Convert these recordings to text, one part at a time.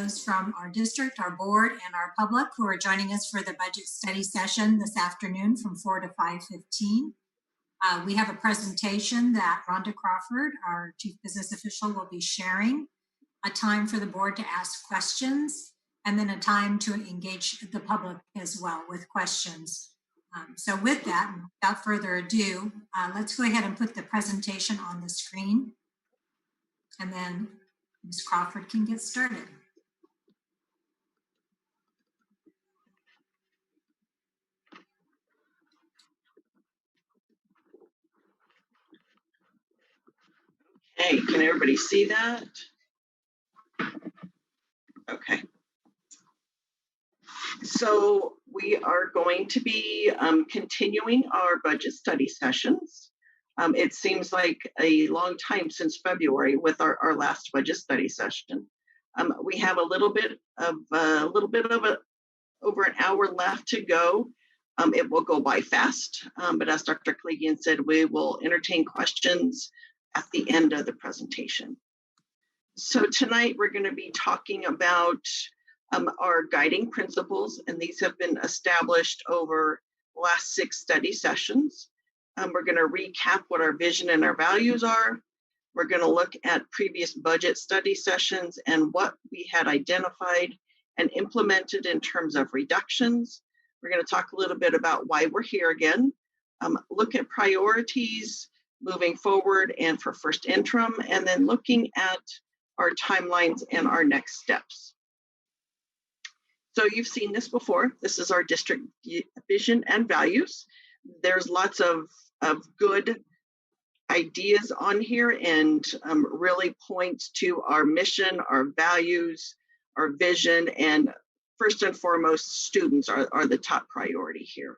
those from our district, our board, and our public who are joining us for the budget study session this afternoon from 4 to 5:15. We have a presentation that Rhonda Crawford, our Chief Business Official, will be sharing, a time for the board to ask questions, and then a time to engage the public as well with questions. So with that, without further ado, let's go ahead and put the presentation on the screen, and then Ms. Crawford can get started. Hey, can everybody see that? Okay. So we are going to be continuing our budget study sessions. It seems like a long time since February with our last budget study session. We have a little bit of over an hour left to go. It will go by fast, but as Dr. Kaligian said, we will entertain questions at the end of the presentation. So tonight we're going to be talking about our guiding principles, and these have been established over the last 6 study sessions. We're going to recap what our vision and our values are. We're going to look at previous budget study sessions and what we had identified and implemented in terms of reductions. We're going to talk a little bit about why we're here again, look at priorities moving forward and for first interim, and then looking at our timelines and our next steps. So you've seen this before. This is our district vision and values. There's lots of good ideas on here, and really points to our mission, our values, our vision, and first and foremost, students are the top priority here.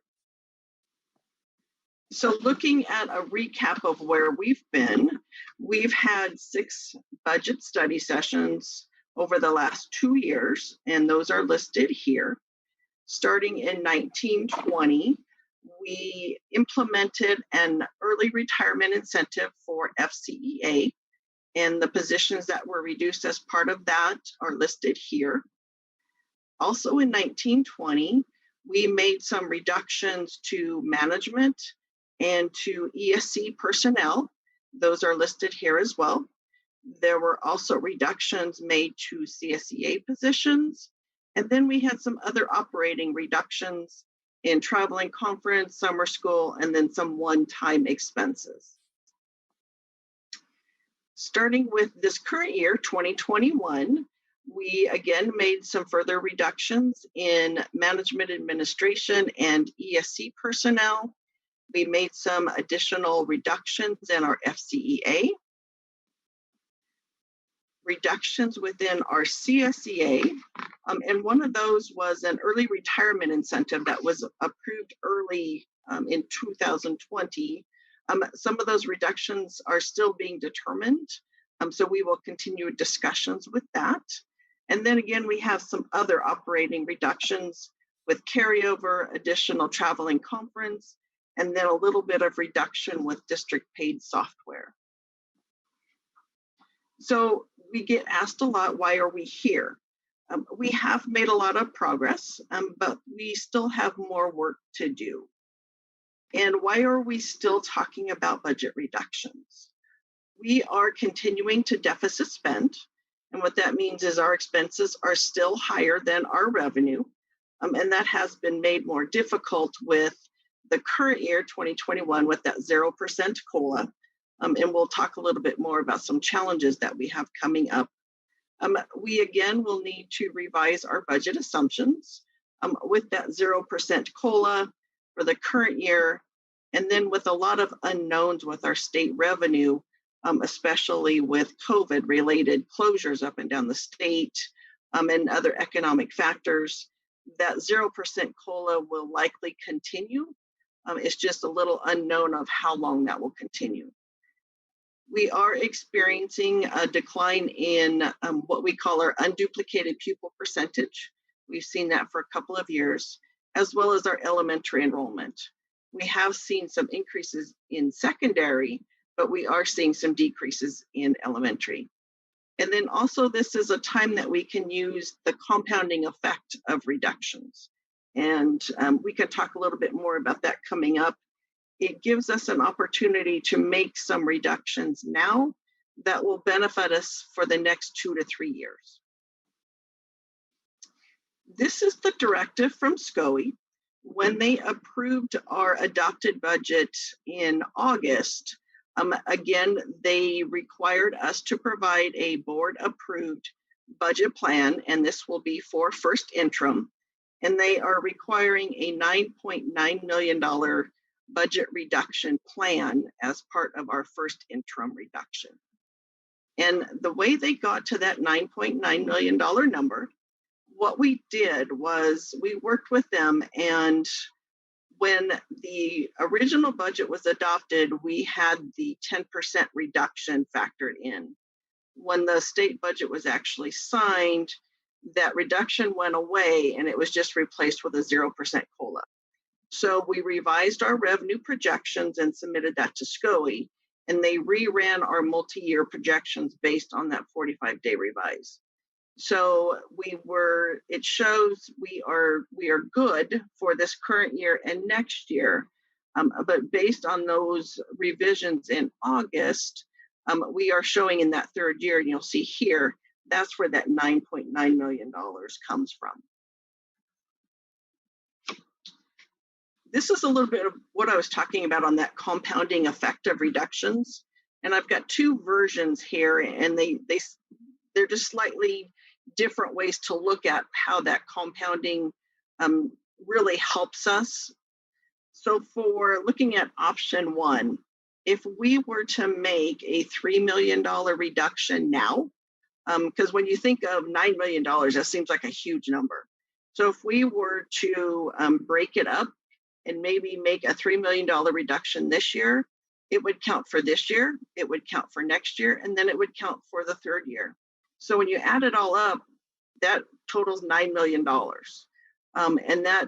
So looking at a recap of where we've been, we've had 6 budget study sessions over the last 2 years, and those are listed here. Starting in 1920, we implemented an early retirement incentive for FCEA, and the positions that were reduced as part of that are listed here. Also in 1920, we made some reductions to management and to ESC personnel. Those are listed here as well. There were also reductions made to CSEA positions. And then we had some other operating reductions in traveling conference, summer school, and then some one-time expenses. Starting with this current year, 2021, we again made some further reductions in management administration and ESC personnel. We made some additional reductions in our FCEA, reductions within our CSEA, and one of those was an early retirement incentive that was approved early in 2020. Some of those reductions are still being determined, so we will continue discussions with that. And then again, we have some other operating reductions with carryover, additional travel and conference, and then a little bit of reduction with district paid software. So we get asked a lot, why are we here? We have made a lot of progress, but we still have more work to do. And why are we still talking about budget reductions? We are continuing to deficit spend. And what that means is our expenses are still higher than our revenue. And that has been made more difficult with the current year, 2021, with that 0% COLA. And we'll talk a little bit more about some challenges that we have coming up. We again will need to revise our budget assumptions with that 0% COLA for the current year, and then with a lot of unknowns with our state revenue, especially with COVID-related closures up and down the state, and other economic factors. That 0% COLA will likely continue. It's just a little unknown of how long that will continue. We are experiencing a decline in what we call our unduplicated pupil percentage. We've seen that for a couple of years, as well as our elementary enrollment. We have seen some increases in secondary, but we are seeing some decreases in elementary. And then also this is a time that we can use the compounding effect of reductions. And we can talk a little bit more about that coming up. It gives us an opportunity to make some reductions now that will benefit us for the next 2 to 3 years. This is the directive from SCOE. When they approved our adopted budget in August, again, they required us to provide a board approved budget plan, and this will be for first interim. And they are requiring a $9.9 million budget reduction plan as part of our first interim reduction. And the way they got to that $9.9 million number, what we did was we worked with them, and when the original budget was adopted, we had the 10% reduction factored in. When the state budget was actually signed, that reduction went away and it was just replaced with a 0% COLA. So we revised our revenue projections and submitted that to SCOE, and they reran our multi-year projections based on that 45-day revise. So it shows we are good for this current year and next year. But based on those revisions in August, we are showing in that third year, and you'll see here, that's where that $9.9 million comes from. This is a little bit of what I was talking about on that compounding effect of reductions. And I've got two versions here, and they're just slightly different ways to look at how that compounding really helps us. So for looking at option one, if we were to make a $3 million reduction now, because when you think of $9 million, that seems like a huge number. So if we were to break it up and maybe make a $3 million reduction this year, it would count for this year, it would count for next year, and then it would count for the third year. So when you add it all up, that totals $9 million. And that,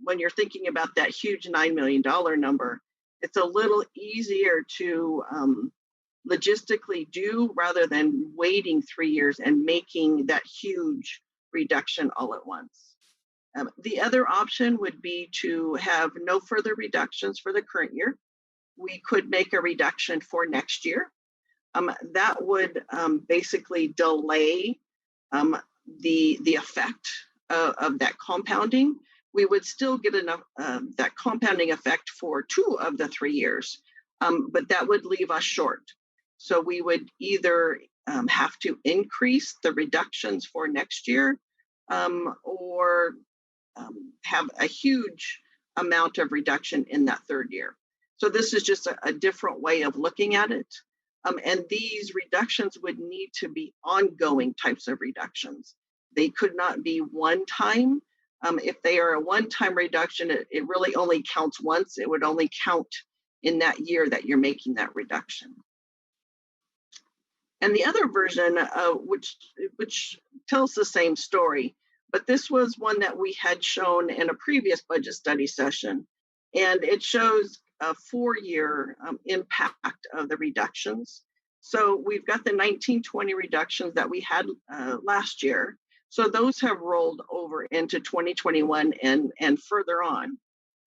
when you're thinking about that huge $9 million number, it's a little easier to logistically do rather than waiting 3 years and making that huge reduction all at once. The other option would be to have no further reductions for the current year. We could make a reduction for next year. That would basically delay the effect of that compounding. We would still get enough that compounding effect for 2 of the 3 years, but that would leave us short. So we would either have to increase the reductions for next year or have a huge amount of reduction in that third year. So this is just a different way of looking at it. And these reductions would need to be ongoing types of reductions. They could not be one time. If they are a one-time reduction, it really only counts once. It would only count in that year that you're making that reduction. And the other version, which tells the same story, but this was one that we had shown in a previous budget study session, and it shows a 4-year impact of the reductions. So we've got the 1920 reductions that we had last year. So those have rolled over into 2021 and further on.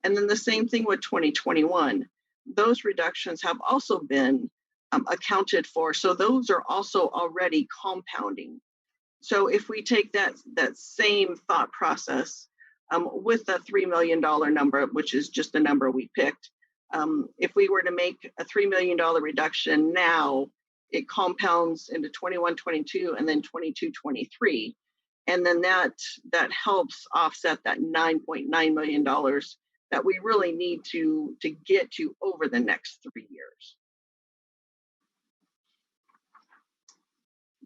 And then the same thing with 2021. Those reductions have also been accounted for. So those are also already compounding. So if we take that same thought process with the $3 million number, which is just the number we picked, if we were to make a $3 million reduction now, it compounds into 21, 22, and then 22, 23. And then that helps offset that $9.9 million that we really need to get to over the next 3 years.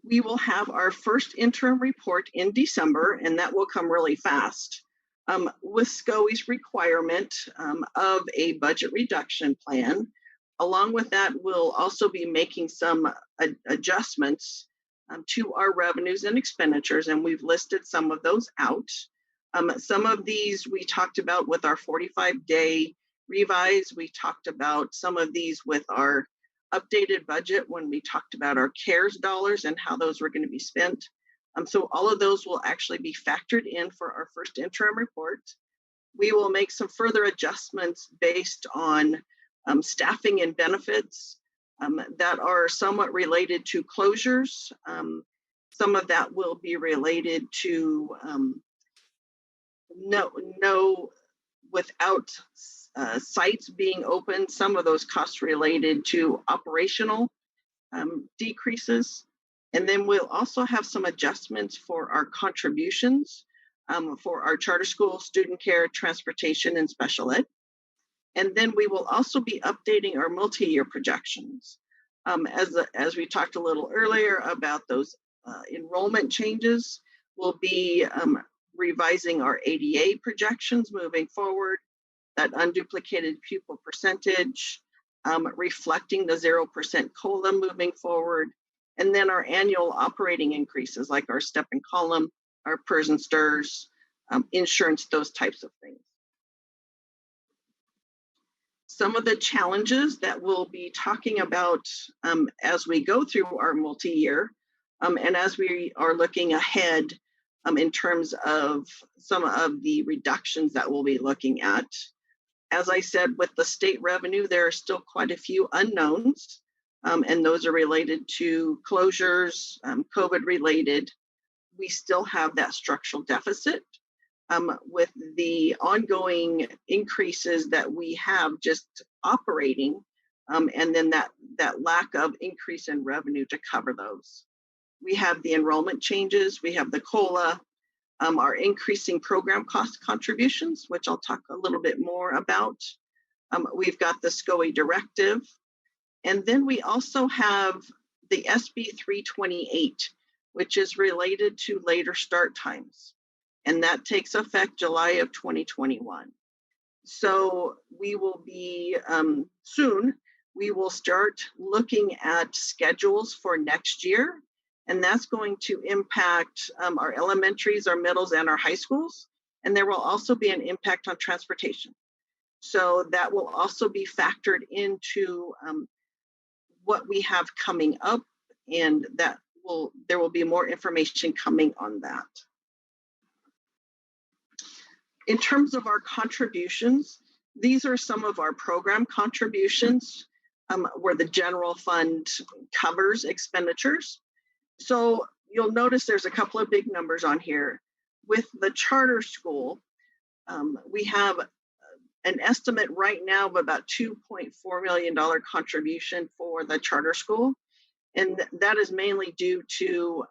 We will have our first interim report in December, and that will come really fast. With SCOE's requirement of a budget reduction plan, along with that, we'll also be making some adjustments to our revenues and expenditures, and we've listed some of those out. Some of these we talked about with our 45-day revise. We talked about some of these with our updated budget when we talked about our CARES dollars and how those were going to be spent. So all of those will actually be factored in for our first interim report. We will make some further adjustments based on staffing and benefits that are somewhat related to closures. Some of that will be related to no without sites being open, some of those costs related to operational decreases. And then we'll also have some adjustments for our contributions for our charter school, student care, transportation, and special ed. And then we will also be updating our multi-year projections. As we talked a little earlier about those enrollment changes, we'll be revising our ADA projections moving forward, that unduplicated pupil percentage, reflecting the 0% COLA moving forward, and then our annual operating increases like our step and column, our PERS and STIRS, insurance, those types of things. Some of the challenges that we'll be talking about as we go through our multi-year and as we are looking ahead in terms of some of the reductions that we'll be looking at. As I said, with the state revenue, there are still quite a few unknowns, and those are related to closures, COVID related. We still have that structural deficit with the ongoing increases that we have just operating, and then that lack of increase in revenue to cover those. We have the enrollment changes, we have the COLA, our increasing program cost contributions, which I'll talk a little bit more about. We've got the SCOE directive. And then we also have the SB 328, which is related to later start times. And that takes effect July of 2021. So we will be soon, we will start looking at schedules for next year. And that's going to impact our elementaries, our middles, and our high schools. And there will also be an impact on transportation. So that will also be factored into what we have coming up, and there will be more information coming on that. In terms of our contributions, these are some of our program contributions where the general fund covers expenditures. So you'll notice there's a couple of big numbers on here. With the charter school, we have an estimate right now of about $2.4 million contribution for the charter school. And that is mainly due to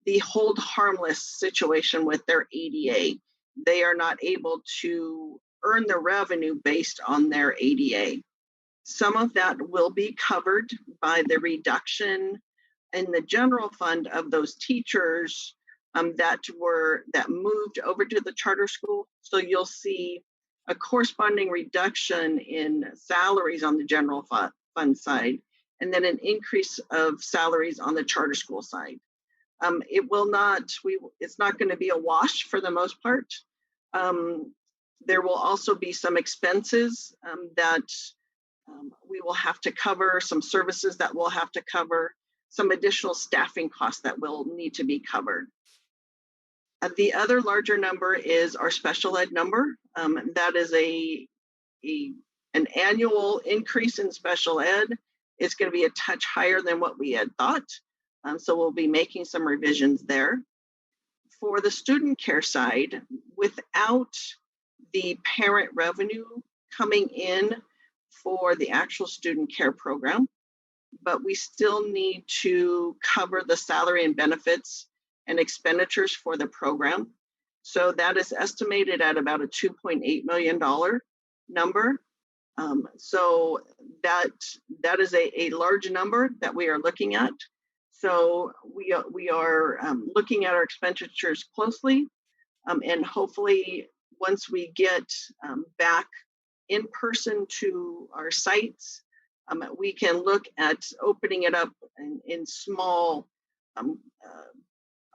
the hold harmless situation with their ADA. They are not able to earn the revenue based on their ADA. Some of that will be covered by the reduction in the general fund of those teachers that moved over to the charter school. So you'll see a corresponding reduction in salaries on the general fund side, and then an increase of salaries on the charter school side. It's not going to be a wash for the most part. There will also be some expenses that we will have to cover, some services that we'll have to cover, some additional staffing costs that will need to be covered. The other larger number is our special ed number. That is an annual increase in special ed. It's going to be a touch higher than what we had thought. So we'll be making some revisions there. For the student care side, without the parent revenue coming in for the actual student care program, but we still need to cover the salary and benefits and expenditures for the program. So that is estimated at about a $2.8 million number. So that is a large number that we are looking at. So we are looking at our expenditures closely, and hopefully once we get back in person to our sites, we can look at opening it up in small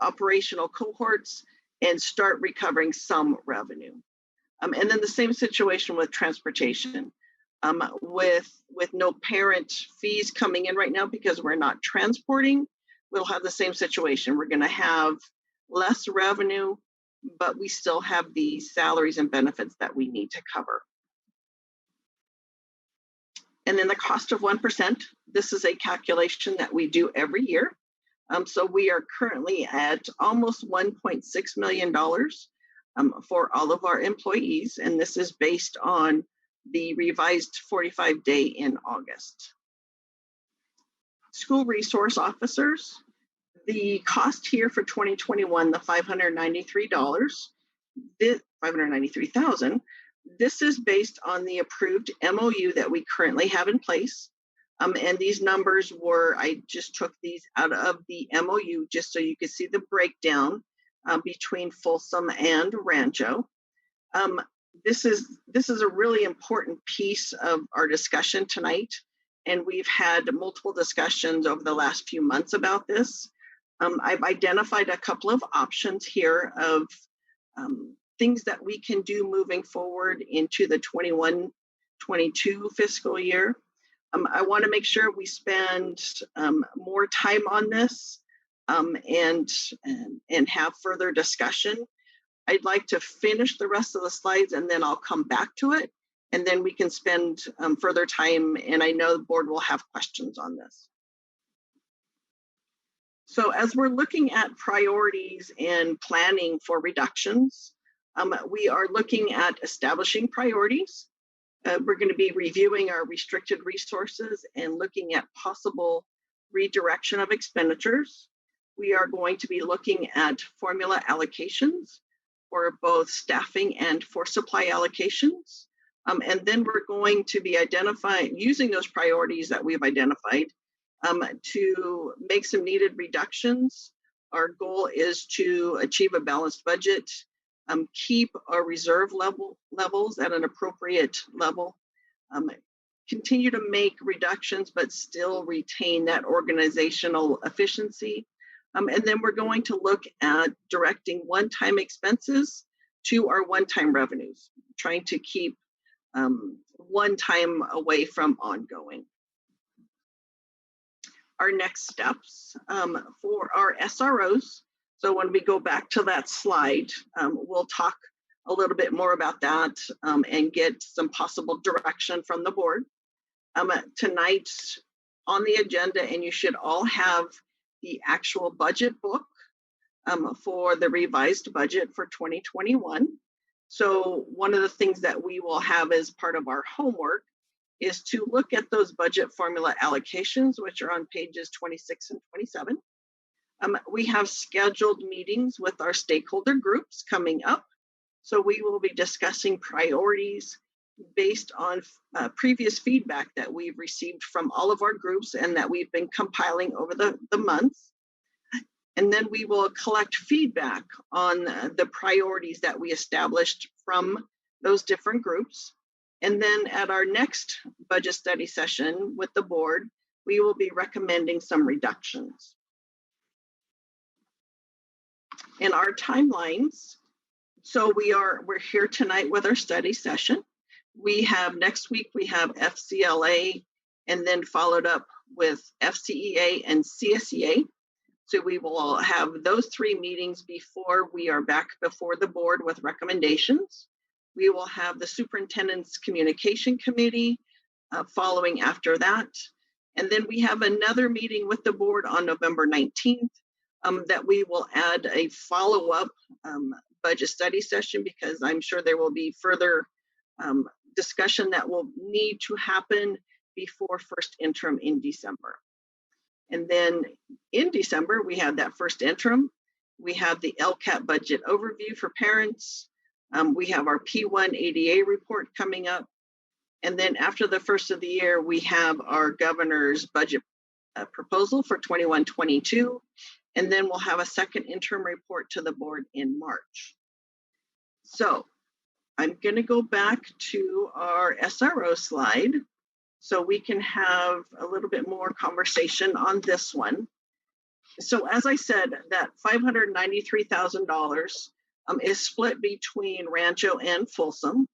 operational cohorts and start recovering some revenue. And then the same situation with transportation. With no parent fees coming in right now because we're not transporting, we'll have the same situation. We're going to have less revenue, but we still have the salaries and benefits that we need to cover. And then the cost of 1%, this is a calculation that we do every year. So we are currently at almost $1.6 million for all of our employees, and this is based on the revised 45-day in August. School resource officers, the cost here for 2021, the $593,000, this is based on the approved MOU that we currently have in place. And these numbers were, I just took these out of the MOU just so you could see the breakdown between Folsom and Rancho. This is a really important piece of our discussion tonight, and we've had multiple discussions over the last few months about this. I've identified a couple of options here of things that we can do moving forward into the 21-22 fiscal year. I want to make sure we spend more time on this and have further discussion. I'd like to finish the rest of the slides and then I'll come back to it, and then we can spend further time, and I know the board will have questions on this. So as we're looking at priorities and planning for reductions, we are looking at establishing priorities. We're going to be reviewing our restricted resources and looking at possible redirection of expenditures. We are going to be looking at formula allocations for both staffing and for supply allocations. And then we're going to be using those priorities that we've identified to make some needed reductions. Our goal is to achieve a balanced budget, keep our reserve levels at an appropriate level, continue to make reductions, but still retain that organizational efficiency. And then we're going to look at directing one-time expenses to our one-time revenues, trying to keep one-time away from ongoing. Our next steps for our SROs. So when we go back to that slide, we'll talk a little bit more about that and get some possible direction from the board. Tonight on the agenda, and you should all have the actual budget book for the revised budget for 2021. So one of the things that we will have as part of our homework is to look at those budget formula allocations, which are on pages 26 and 27. We have scheduled meetings with our stakeholder groups coming up. So we will be discussing priorities based on previous feedback that we've received from all of our groups and that we've been compiling over the months. And then we will collect feedback on the priorities that we established from those different groups. And then at our next budget study session with the board, we will be recommending some reductions. In our timelines, so we're here tonight with our study session. We have next week, we have FCLA, and then followed up with FCEA and CSEA. So we will have those three meetings before we are back before the board with recommendations. We will have the superintendent's communication committee following after that. And then we have another meeting with the board on November 19th that we will add a follow-up budget study session, because I'm sure there will be further discussion that will need to happen before first interim in December. And then in December, we have that first interim. We have the LCAP budget overview for parents. We have our P1 ADA report coming up. And then after the first of the year, we have our governor's budget proposal for 21-22. And then we'll have a second interim report to the board in March. So I'm going to go back to our SRO slide so we can have a little bit more conversation on this one. So as I said, that $593,000 is split between Rancho and Folsom.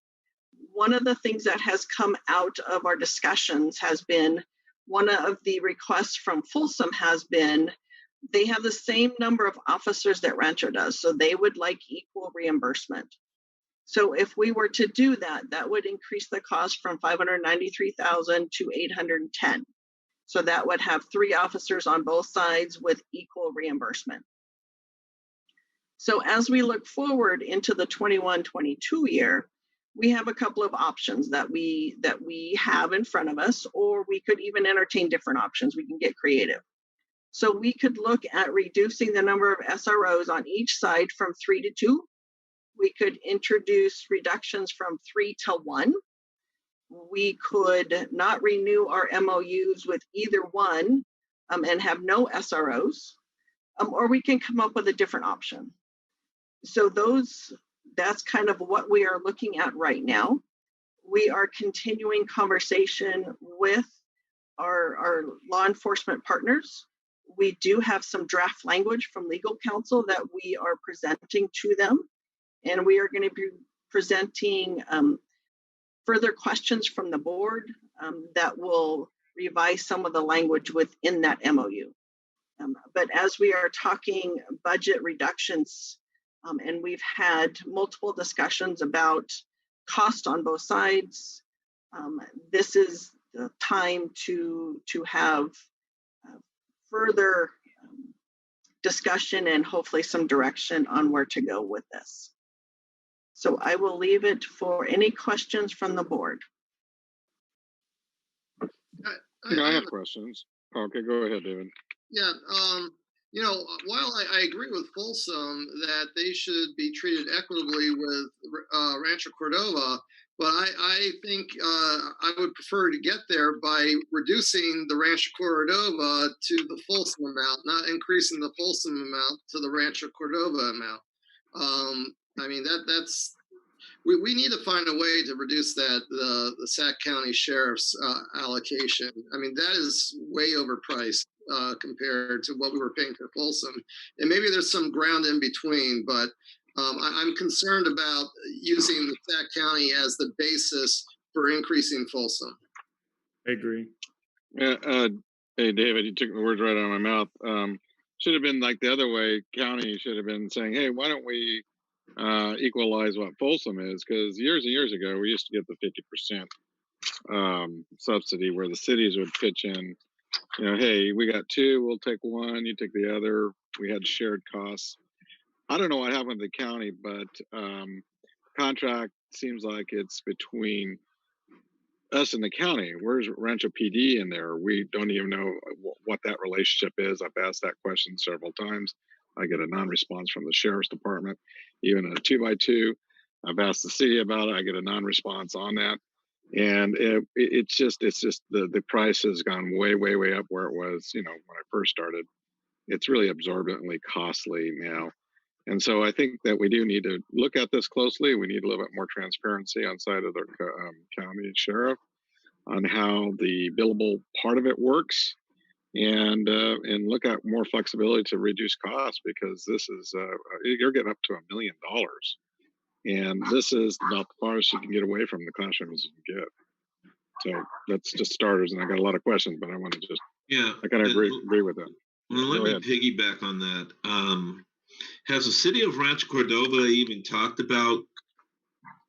one of the things that has come out of our discussions has been, one of the requests from Folsom has been, they have the same number of officers that Rancho does, so they would like equal reimbursement. So if we were to do that, that would increase the cost from 593,000 to 810. So that would have 3 officers on both sides with equal reimbursement. So as we look forward into the 21-22 year, we have a couple of options that we have in front of us, or we could even entertain different options. We can get creative. So we could look at reducing the number of SROs on each side from 3 to 2. We could introduce reductions from 3 to 1. We could not renew our MOUs with either one and have no SROs, or we can come up with a different option. So that's kind of what we are looking at right now. We are continuing conversation with our law enforcement partners. We do have some draft language from legal counsel that we are presenting to them, and we are going to be presenting further questions from the board that will revise some of the language within that MOU. But as we are talking budget reductions, and we've had multiple discussions about cost on both sides, this is the time to have further discussion and hopefully some direction on where to go with this. So I will leave it for any questions from the board. I have questions. Okay, go ahead, David. Yeah, while I agree with Folsom that they should be treated equitably with Rancho Cordova, but I think I would prefer to get there by reducing the Rancho Cordova to the Folsom amount, not increasing the Folsom amount to the Rancho Cordova amount. I mean, we need to find a way to reduce the Sac County Sheriff's allocation. I mean, that is way overpriced compared to what we were paying for Folsom. And maybe there's some ground in between, but I'm concerned about using the Sac County as the basis for increasing Folsom. I agree. Hey, David, you took the words right out of my mouth. Should have been like the other way. County should have been saying, hey, why don't we equalize what Folsom is? Because years and years ago, we used to get the 50% subsidy where the cities would pitch in, hey, we got 2, we'll take 1, you take the other. We had shared costs. I don't know what happened to the county, but contract seems like it's between us and the county. Where's Rancho PD in there? We don't even know what that relationship is. I've asked that question several times. I get a non-response from the sheriff's department, even a 2x2. I've asked the city about it. I get a non-response on that. And it's just the price has gone way, way, way up where it was, when I first started. It's really absorbently costly now. And so I think that we do need to look at this closely. We need a little bit more transparency on side of the county sheriff on how the billable part of it works, and look at more flexibility to reduce costs, because this is you're getting up to $1 million, and this is about the farthest you can get away from the classrooms you can get. So that's just starters, and I got a lot of questions, but I want to just I kind of agree with that. Well, let me piggyback on that. Has the city of Rancho Cordova even talked about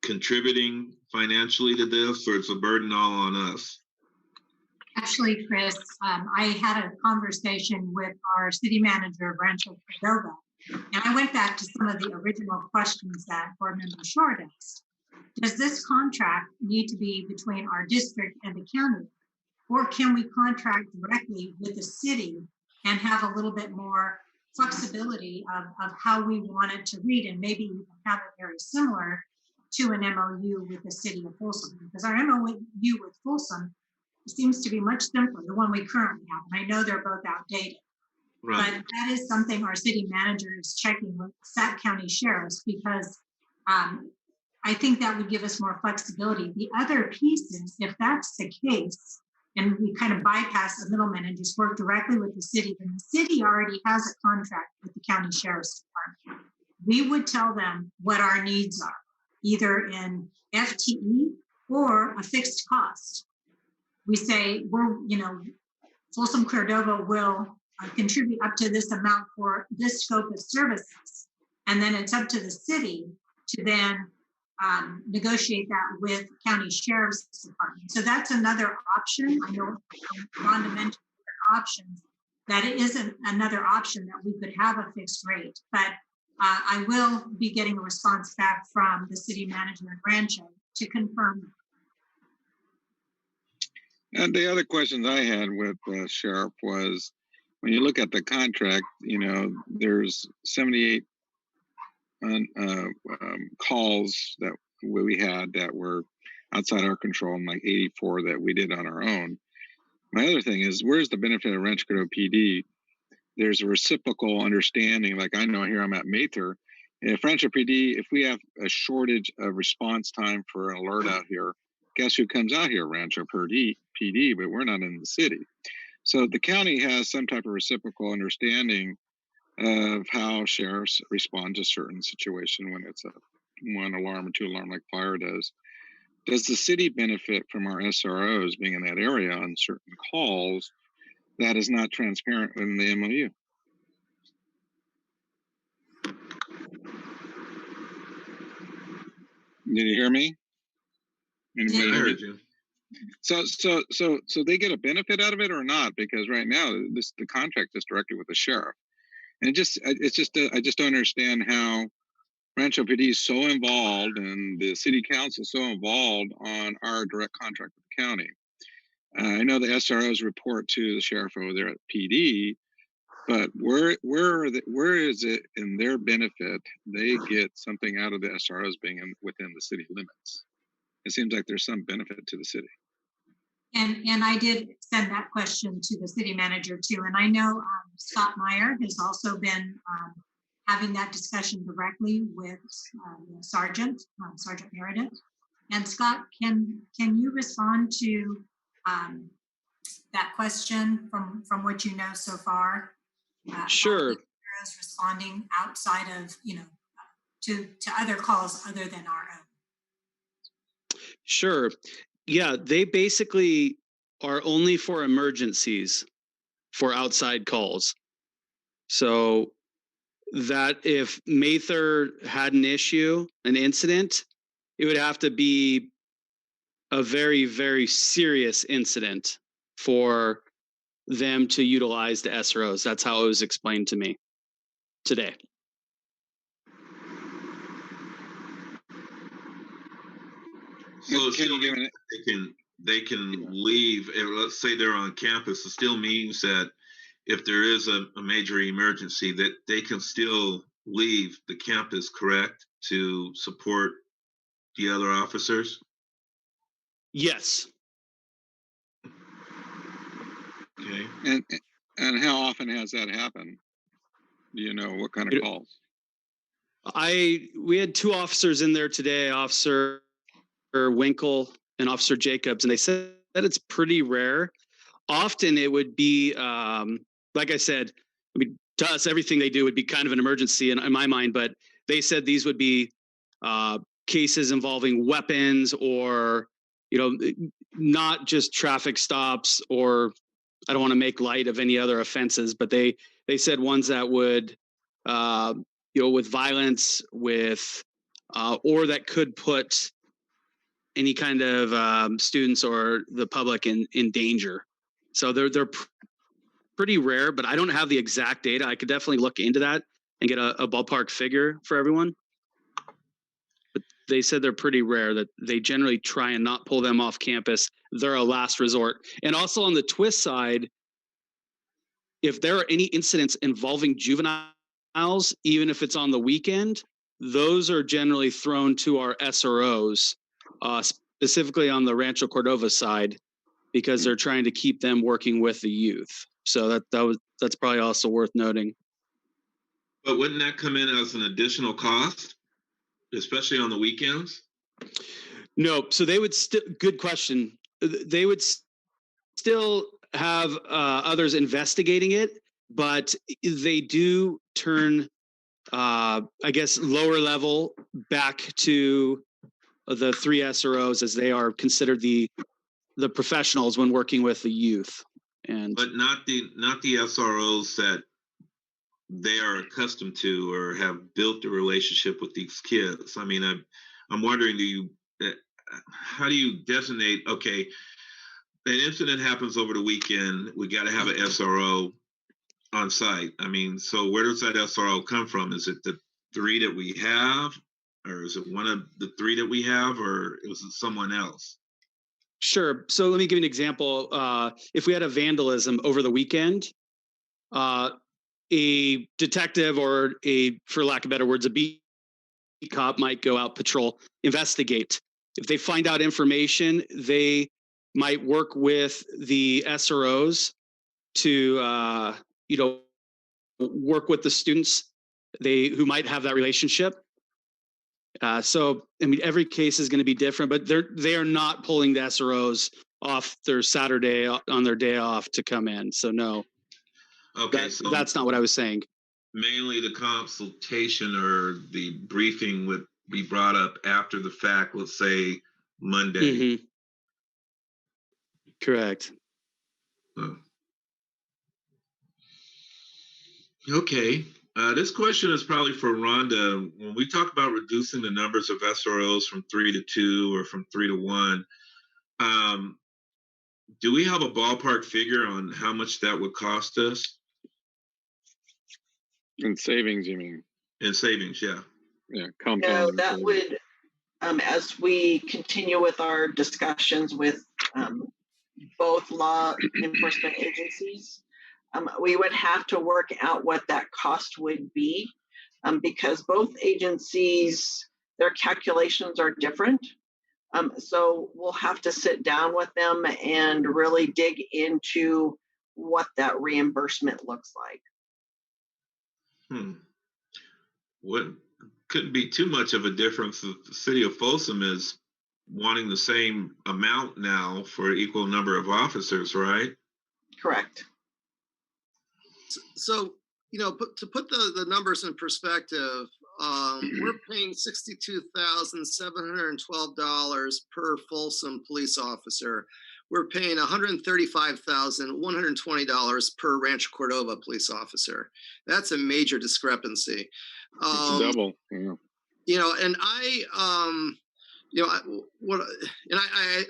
contributing financially to this, or it's a burden all on us? Actually, Chris, I had a conversation with our city manager of Rancho Cordova, and I went back to some of the original questions that Board Member Short asked. Does this contract need to be between our district and the county, or can we contract directly with the city and have a little bit more flexibility of how we want it to read, and maybe even have it very similar to an MOU with the city of Folsom? Because our MOU with Folsom seems to be much simpler, the one we currently have, and I know they're both outdated. Right. But that is something our city manager is checking with Sac County sheriffs, because I think that would give us more flexibility. The other piece is, if that's the case, and we kind of bypass the middleman and just work directly with the city, then the city already has a contract with the county sheriff's department. We would tell them what our needs are, either in FTE or a fixed cost. We say, Folsom Cordova will contribute up to this amount for this scope of services. And then it's up to the city to then negotiate that with county sheriff's department. So that's another option. I know Rhonda mentioned options. That isn't another option that we could have a fixed rate, but I will be getting a response back from the city manager in Rancho to confirm. And the other questions I had with Sheriff was, when you look at the contract, there's 78 calls that we had that were outside our control, and like 84 that we did on our own. My other thing is, where's the benefit of Rancho Cordova PD? There's a reciprocal understanding. Like, I know here I'm at Mather. If Rancho PD, if we have a shortage of response time for an alert out here, guess who comes out here? Rancho PD, but we're not in the city. So the county has some type of reciprocal understanding of how sheriffs respond to certain situation when it's a 1 alarm or 2 alarm like fire does. Does the city benefit from our SROs being in that area on certain calls that is not transparent in the MOU? Did you hear me? Anybody I hear me? heard you. So they get a benefit out of it or not? Because right now the contract is directly with the sheriff, and I just don't understand how Rancho PD is so involved and the city council so involved on our direct contract with the county. I know the SROs report to the sheriff over there at PD, but where is it in their benefit they get something out of the SROs being within the city limits? It seems like there's some benefit to the city. And I did send that question to the city manager too. And I know Scott Meyer has also been having that discussion directly with Sergeant Meredith. And Scott, can you respond to that question from what you know so far? Sure. Responding outside of, to other calls other than our own. Sure. Yeah, they basically are only for emergencies, for outside calls. So that if Mather had an issue, an incident, it would have to be a very, very serious incident for them to utilize the SROs. That's how it was explained to me today. So Can you give me they can leave. Let's say they're on campus. It still means that if there is a major emergency, that they can still leave the campus, correct, to support the other officers? Yes. Okay. And how often has that happened? Do you know what kind of calls? We had 2 officers in there today, Officer Winkle and Officer Jacobs, and they said that it's pretty rare. Often it would be, like I said, to us, everything they do would be kind of an emergency in my mind, but they said these would be cases involving weapons or, not just traffic stops, or I don't want to make light of any other offenses, but they said ones that would, with violence, with, or that could put any kind of students or the public in danger. So they're pretty rare, but I don't have the exact data. I could definitely look into that and get a ballpark figure for everyone. But they said they're pretty rare, that they generally try and not pull them off campus. They're a last resort. And also on the twist side, if there are any incidents involving juveniles, even if it's on the weekend, those are generally thrown to our SROs, specifically on the Rancho Cordova side, because they're trying to keep them working with the youth. So that's probably also worth noting. But wouldn't that come in as an additional cost, especially on the weekends? No, so they would good question. They would still have others investigating it, but they do turn, I guess, lower level back to the 3 SROs, as they are considered the professionals when working with the youth. And But not the SROs that they are accustomed to or have built a relationship with these kids. I mean, I'm wondering, how do you designate? Okay, an incident happens over the weekend. We got to have an SRO on site. I mean, so where does that SRO come from? Is it the 3 that we have, or is it one of the 3 that we have, or is it someone else? sure. So let me give you an example. If we had a vandalism over the weekend, a detective or for lack of better words, a beat cop might go out patrol, investigate. If they find out information, they might work with the SROs to, work with the students who might have that relationship. So, I mean, every case is going to be different, but they are not pulling the SROs off their Saturday on their day off to come in. So no, Okay, so that's not what I was saying. mainly the consultation or the briefing would be brought up after the fact, let's say Monday. Mm-hmm. Correct. Oh. Okay. This question is probably for Rhonda. When we talk about reducing the numbers of SROs from 3 to 2 or from 3 to 1, do we have a ballpark figure on how much that would cost us In savings, you mean? in savings? Yeah. Yeah, No, compounding. that savings. would, as we continue with our discussions with both law enforcement agencies, we would have to work out what that cost would be, because both agencies, their calculations are different. So we'll have to sit down with them and really dig into what that reimbursement looks like. What couldn't be too much of a difference. The city of Folsom is wanting the same amount now for equal number of officers, right? Correct. So, to put the numbers in perspective, we're paying $62,712 per Folsom police officer. We're paying $135,120 per Rancho Cordova police officer. That's a major discrepancy. It's double. Yeah. And I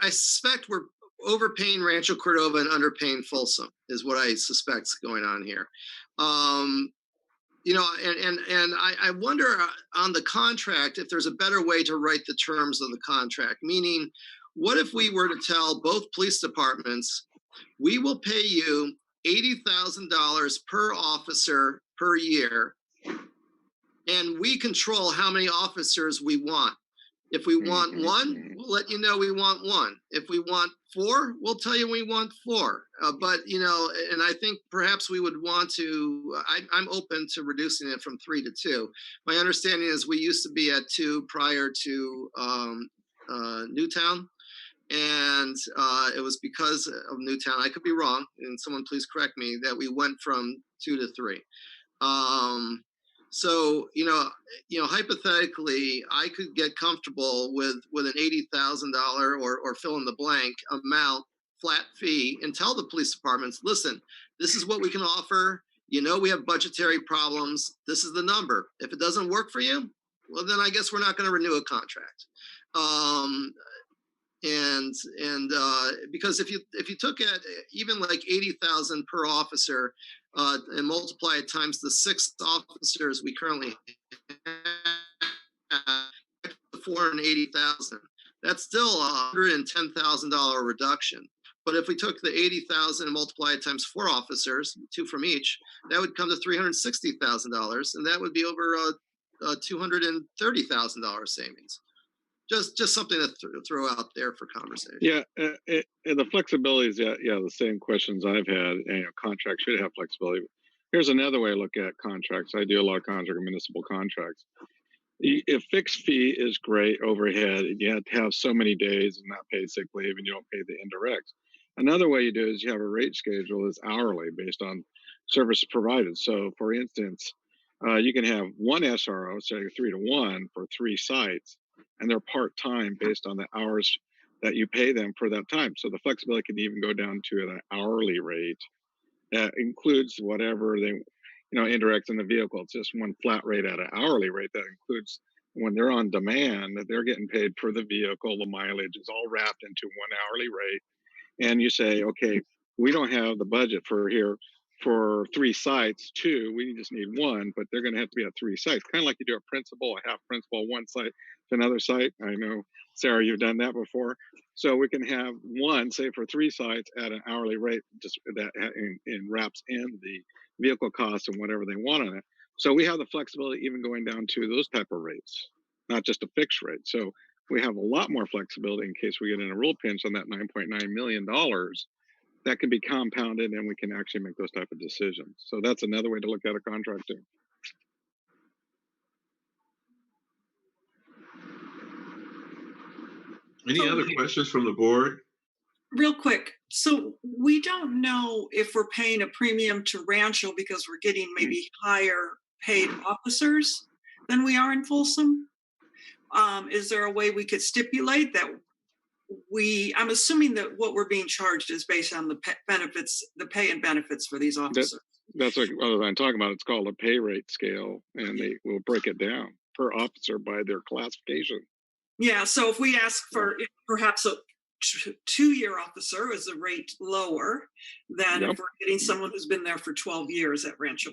suspect we're overpaying Rancho Cordova and underpaying Folsom is what I suspect is going on here. I wonder on the contract if there's a better way to write the terms of the contract. Meaning, what if we were to tell both police departments, we will pay you $80,000 per officer per year, and we control how many officers we want. If we want 1, we'll let you know we want 1. If we want 4, we'll tell you we want 4. But and I think perhaps we would want to. I'm open to reducing it from 3 to 2. My understanding is we used to be at 2 prior to Newtown, and it was because of Newtown. I could be wrong, and someone please correct me. That we went from 2 to 3. So, hypothetically, I could get comfortable with an $80,000 or fill in the blank amount, flat fee, and tell the police departments, listen, this is what we can offer. We have budgetary problems. This is the number. If it doesn't work for you, well, then I guess we're not going to renew a contract. Because if you took it even like 80,000 per officer and multiply it times the 6 officers we currently have, 480,000, that's still a $110,000 reduction. But if we took the 80,000 and multiply it times 4 officers, 2 from each, that would come to $360,000, and that would be over a $230,000 savings. Just something to throw out there for conversation. Yeah, and the flexibility is the same questions I've had. Contracts should have flexibility. Here's another way to look at contracts. I do a lot of municipal contracts. If fixed fee is great overhead, and you have to have so many days and not pay sick leave, and you don't pay the indirects. Another way you do is you have a rate schedule that's hourly based on service provided. So, for instance, you can have one SRO, say 3 to 1 for 3 sites, and they're part-time based on the hours that you pay them for that time. So the flexibility can even go down to an hourly rate that includes whatever they, indirects in the vehicle. It's just one flat rate at an hourly rate that includes when they're on demand, that they're getting paid for the vehicle, the mileage is all wrapped into one hourly rate. And you say, okay, we don't have the budget for 3 sites, 2, we just need 1, but they're going to have to be at 3 sites, kind of like you do a principal, a half principal, 1 site to another site. I know, Sarah, you've done that before. So we can have 1, say, for 3 sites at an hourly rate, just that in wraps in the vehicle costs and whatever they want on it. So we have the flexibility even going down to those type of rates, not just a fixed rate. So we have a lot more flexibility in case we get in a real pinch on that $9.9 million that can be compounded, and we can actually make those type of decisions. So that's another way to look at a contract too. Any other questions from the board? Real quick, so we don't know if we're paying a premium to Rancho because we're getting maybe higher paid officers than we are in Folsom. Is there a way we could stipulate that I'm assuming that what we're being charged is based on the benefits, the pay and benefits for these officers. That's what I'm talking about. It's called a pay rate scale, and they will break it down per officer by their classification. Yeah, so if we ask for perhaps a 2-year officer is a rate lower than if we're getting someone who's been there for 12 years at Rancho.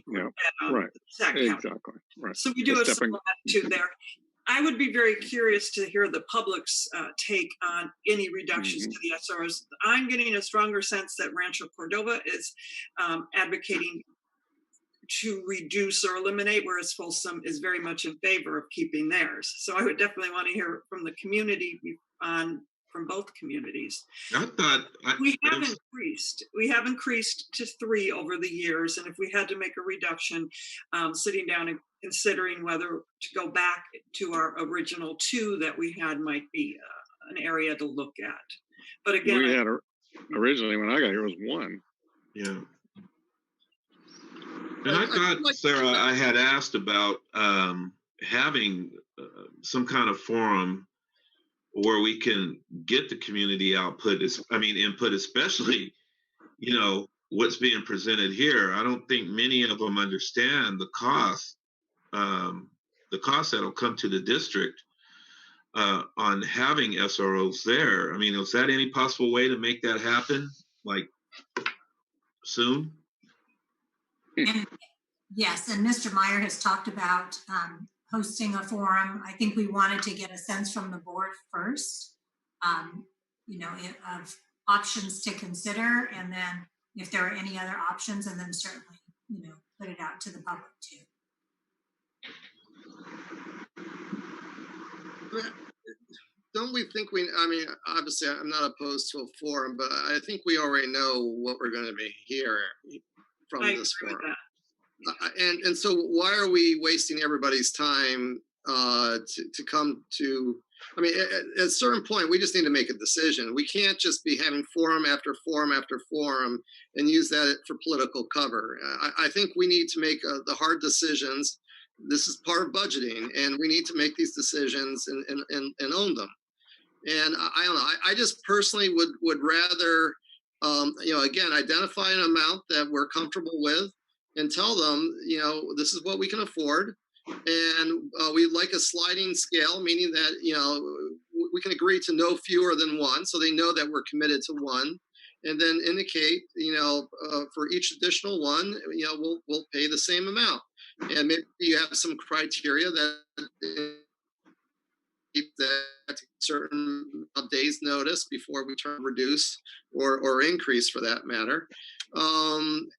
Right. Exactly. Right. So we do have some latitude there. I would be very curious to hear the public's take on any reductions to the SROs. I'm getting a stronger sense that Rancho Cordova is advocating to reduce or eliminate, whereas Folsom is very much in favor of keeping theirs. So I would definitely want to hear from the community from both communities. I thought we have increased to 3 over the years, and if we had to make a reduction, sitting down and considering whether to go back to our original 2 that we had might be an area to look at. But again, we had originally when I got here was 1. Yeah. And I thought, Sarah, I had asked about having some kind of forum where we can get the community input, especially, what's being presented here. I don't think many of them understand the cost that'll come to the district on having SROs there. I mean, is that any possible way to make that happen, like soon? And, yes, and Mr. Meyer has talked about hosting a forum. I think we wanted to get a sense from the board first, of options to consider, and then if there are any other options, and then certainly, put it out to the public too. Don't we think obviously I'm not opposed to a forum, but I think we already know what we're going to be hearing from this forum. And so why are we wasting everybody's time to come to, at a certain point, we just need to make a decision. We can't just be having forum after forum after forum and use that for political cover. I think we need to make the hard decisions. This is part of budgeting, and we need to make these decisions and own them. And I don't know, I just personally would rather, again, identify an amount that we're comfortable with and tell them, this is what we can afford. And we like a sliding scale, meaning that, we can agree to no fewer than 1, so they know that we're committed to 1. And then indicate, for each additional 1, we'll pay the same amount. And maybe you have some criteria that certain days notice before we reduce or increase for that matter. And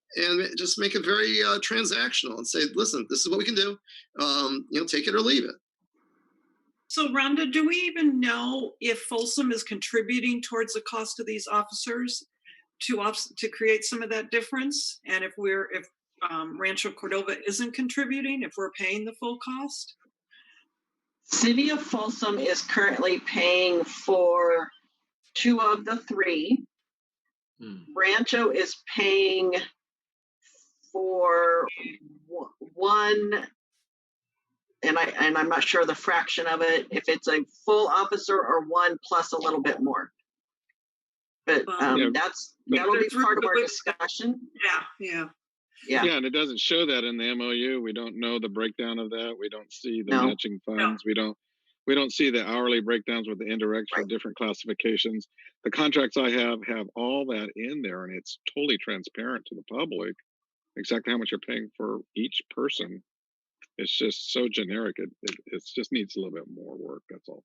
just make it very transactional and say, listen, this is what we can do. Take it or leave it. So Rhonda, do we even know if Folsom is contributing towards the cost of these officers to create some of that difference? And if Rancho Cordova isn't contributing, if we're paying the full cost? City of Folsom is currently paying for 2 of the 3. Rancho is paying for 1 and I'm not sure the fraction of it, if it's a full officer or one plus a little bit more. But Yeah, that'll be It's really part of our good. discussion. Yeah. Yeah. Yeah, and it doesn't show that in the MOU. We don't know the breakdown of that. We don't see the No. matching funds. We don't see the hourly breakdowns with the indirects for Right. different classifications. The contracts I have all that in there, and it's totally transparent to the public exactly how much you're paying for each person. It's just so generic. It just needs a little bit more work. That's all.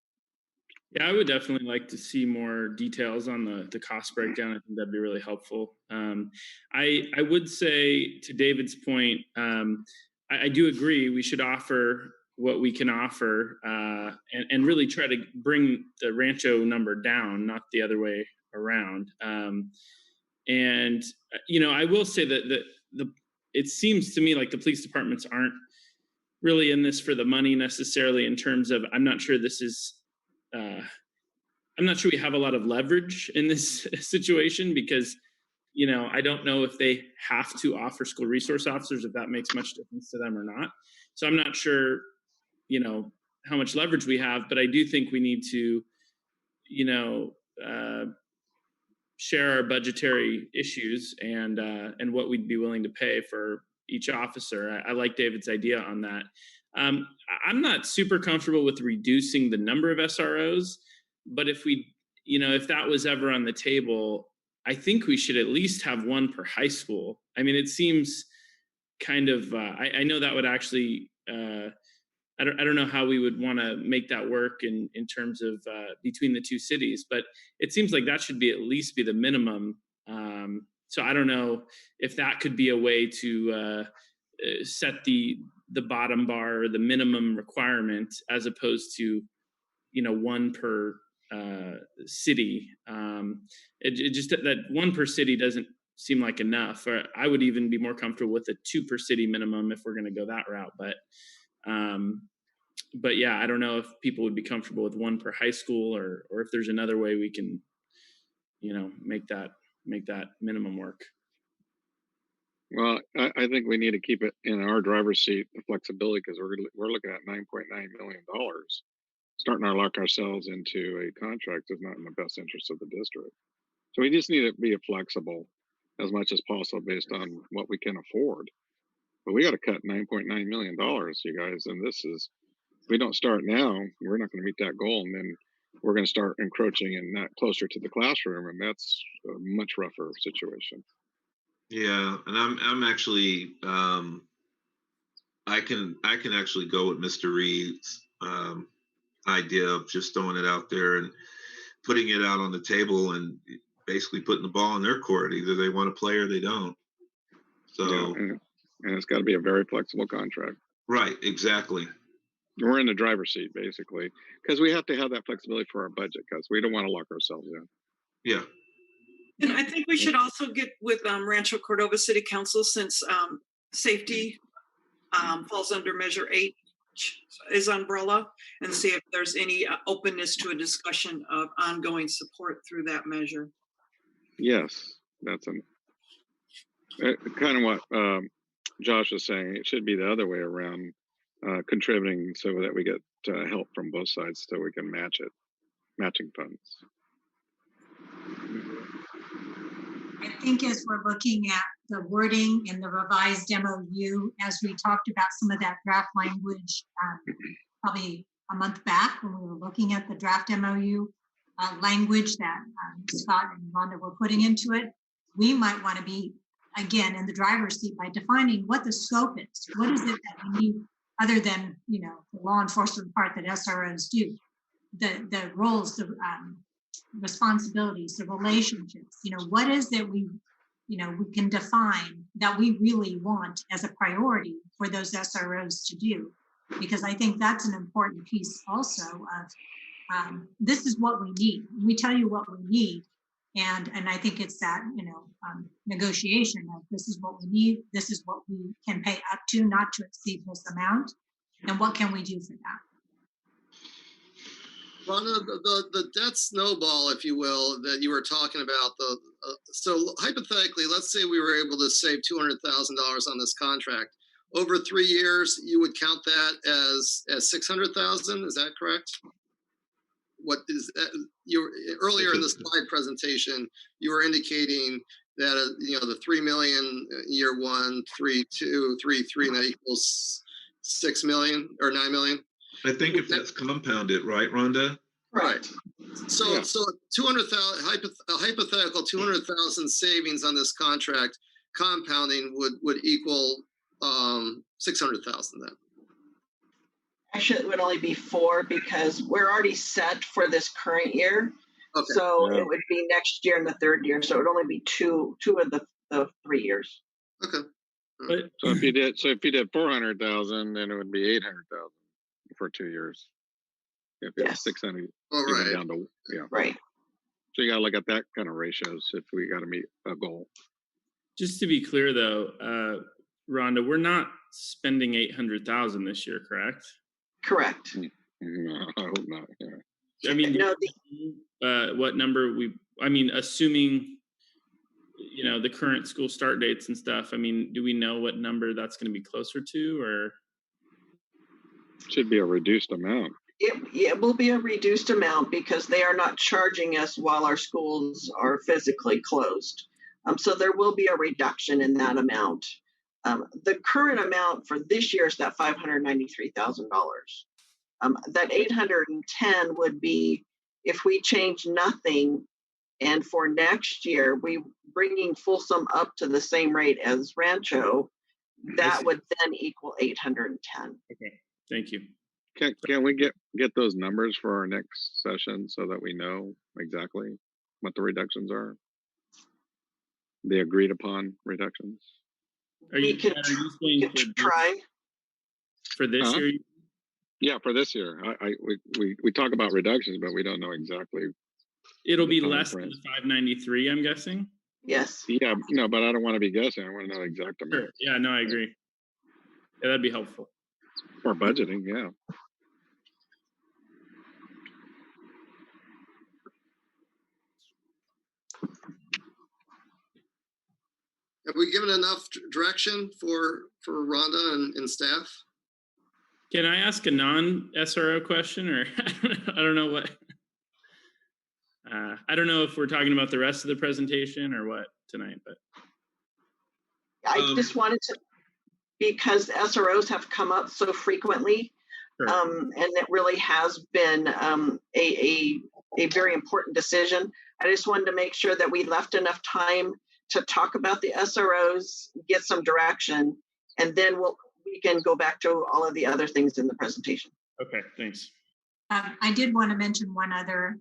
Yeah, I would definitely like to see more details on the cost breakdown. I think that'd be really helpful. I would say, to David's point, I do agree we should offer what we can offer and really try to bring the Rancho number down, not the other way around. And I will say that it seems to me like the police departments aren't really in this for the money necessarily, in terms of, I'm not sure we have a lot of leverage in this situation, because, I don't know if they have to offer school resource officers, if that makes much difference to them or not. So I'm not sure, how much leverage we have, but I do think we need to, share our budgetary issues and what we'd be willing to pay for each officer. I like David's idea on that. I'm not super comfortable with reducing the number of SROs, but if that was ever on the table, I think we should at least have one per high school. I mean, it seems kind of, I know that would actually, I don't know how we would want to make that work in terms of between the two cities, but it seems like that should be at least be the minimum. So I don't know if that could be a way to set the bottom bar or the minimum requirement, as opposed to, one per city. It just, that one per city doesn't seem like enough. Or I would even be more comfortable with a 2 per city minimum if we're going to go that route. But yeah, I don't know if people would be comfortable with 1 per high school, or if there's another way we can, make that minimum work. Well, I think we need to keep it in our driver's seat, the flexibility, because we're looking at $9.9 million. Starting to lock ourselves into a contract is not in the best interest of the district. So we just need to be flexible as much as possible based on what we can afford. But we got to cut $9.9 million, you guys. And if we don't start now, we're not going to meet that goal. And then we're going to start encroaching and not closer to the classroom. And that's a much rougher situation. Yeah, and I'm actually I can actually go with Mr. Reed's idea of just throwing it out there and putting it out on the table and basically putting the ball in their court. Either they want to play or they don't. So yeah, and it's got to be a very flexible contract. Right, exactly. We're in the driver's seat basically, because we have to have that flexibility for our budget, because we don't want to lock ourselves in. Yeah. And I think we should also get with Rancho Cordova City Council, since safety falls under Measure 8 is umbrella, and see if there's any openness to a discussion of ongoing support through that measure. Yes, that's kind of what Josh was saying. It should be the other way around, contributing so that we get help from both sides, so we can matching funds. I think as we're looking at the wording in the revised MOU, as we talked about some of that draft language, probably a month back when we were looking at the draft MOU language that Scott and Rhonda were putting into it, we might want to be, again, in the driver's seat by defining what the scope is. What is it that we need, other than, the law enforcement part that SROs do? The roles, the responsibilities, the relationships, what is it we can define that we really want as a priority for those SROs to do? Because I think that's an important piece also of this is what we need. We tell you what we need. And I think it's that, negotiation of this is what we need. This is what we can pay up to, not to exceed this amount. And what can we do for that? Rhonda, the debt snowball, if you will, that you were talking about, so hypothetically, let's say we were able to save $200,000 on this contract. over 3 years, you would count that as 600,000. Is that correct? What is that? You earlier in the slide presentation, you were indicating that the 3 million year one, 3, 2, 3, 3, and that equals 6 million or 9 million. I think if that's compounded, right, Rhonda? Right. So, Yeah. so 200,000 hypothetical 200,000 savings on this contract compounding would equal 600,000 then. Actually, it would only be 4 because we're already set for this current year. Okay. So Yeah. it would be next year in the 3rd year. So it would only be two of the 3 years. Okay. But So if you did 400,000, then it would be 800,000 for 2 years. If it's Yes. 600, All even right. down to, yeah. Right. So you got to look at that kind of ratios if we got to meet a goal. just to be clear, though, Rhonda, we're not spending 800,000 this year, correct? Correct. No, I hope not. Yeah. I mean, No, what number I mean, assuming, the current school start dates and stuff, I mean, do we know what number that's going to be closer to, or? Should be a reduced amount. it will be a reduced amount because they are not charging us while our schools are physically closed. So there will be a reduction in that amount. The current amount for this year is that $593,000. That 810 would be if we change nothing, and for next year we bringing Folsom up to the same rate as Rancho. That would then equal 810. Okay, thank you. Can we get those numbers for our next session so that we know exactly what the reductions are? The agreed upon reductions. Are you saying Try. for this Huh? year? Yeah, for this year, we talk about reductions, but we don't know exactly. It'll be the less than timeframe. 593, I'm guessing. Yes. Yeah, no, but I don't want to be guessing. I want to know the exact amount Sure. Yeah, no, I agree. Yeah, that'd be helpful. for budgeting. Yeah. Have we given enough direction for Rhonda and staff? Can I ask a non-SRO question, or I don't know what? I don't know if we're talking about the rest of the presentation or what tonight, but I just wanted to, because SROs have come up so frequently, sure. and it really has been a very important decision. I just wanted to make sure that we left enough time to talk about the SROs, get some direction, and then we can go back to all of the other things in the presentation. Okay, thanks. I did want to mention one other,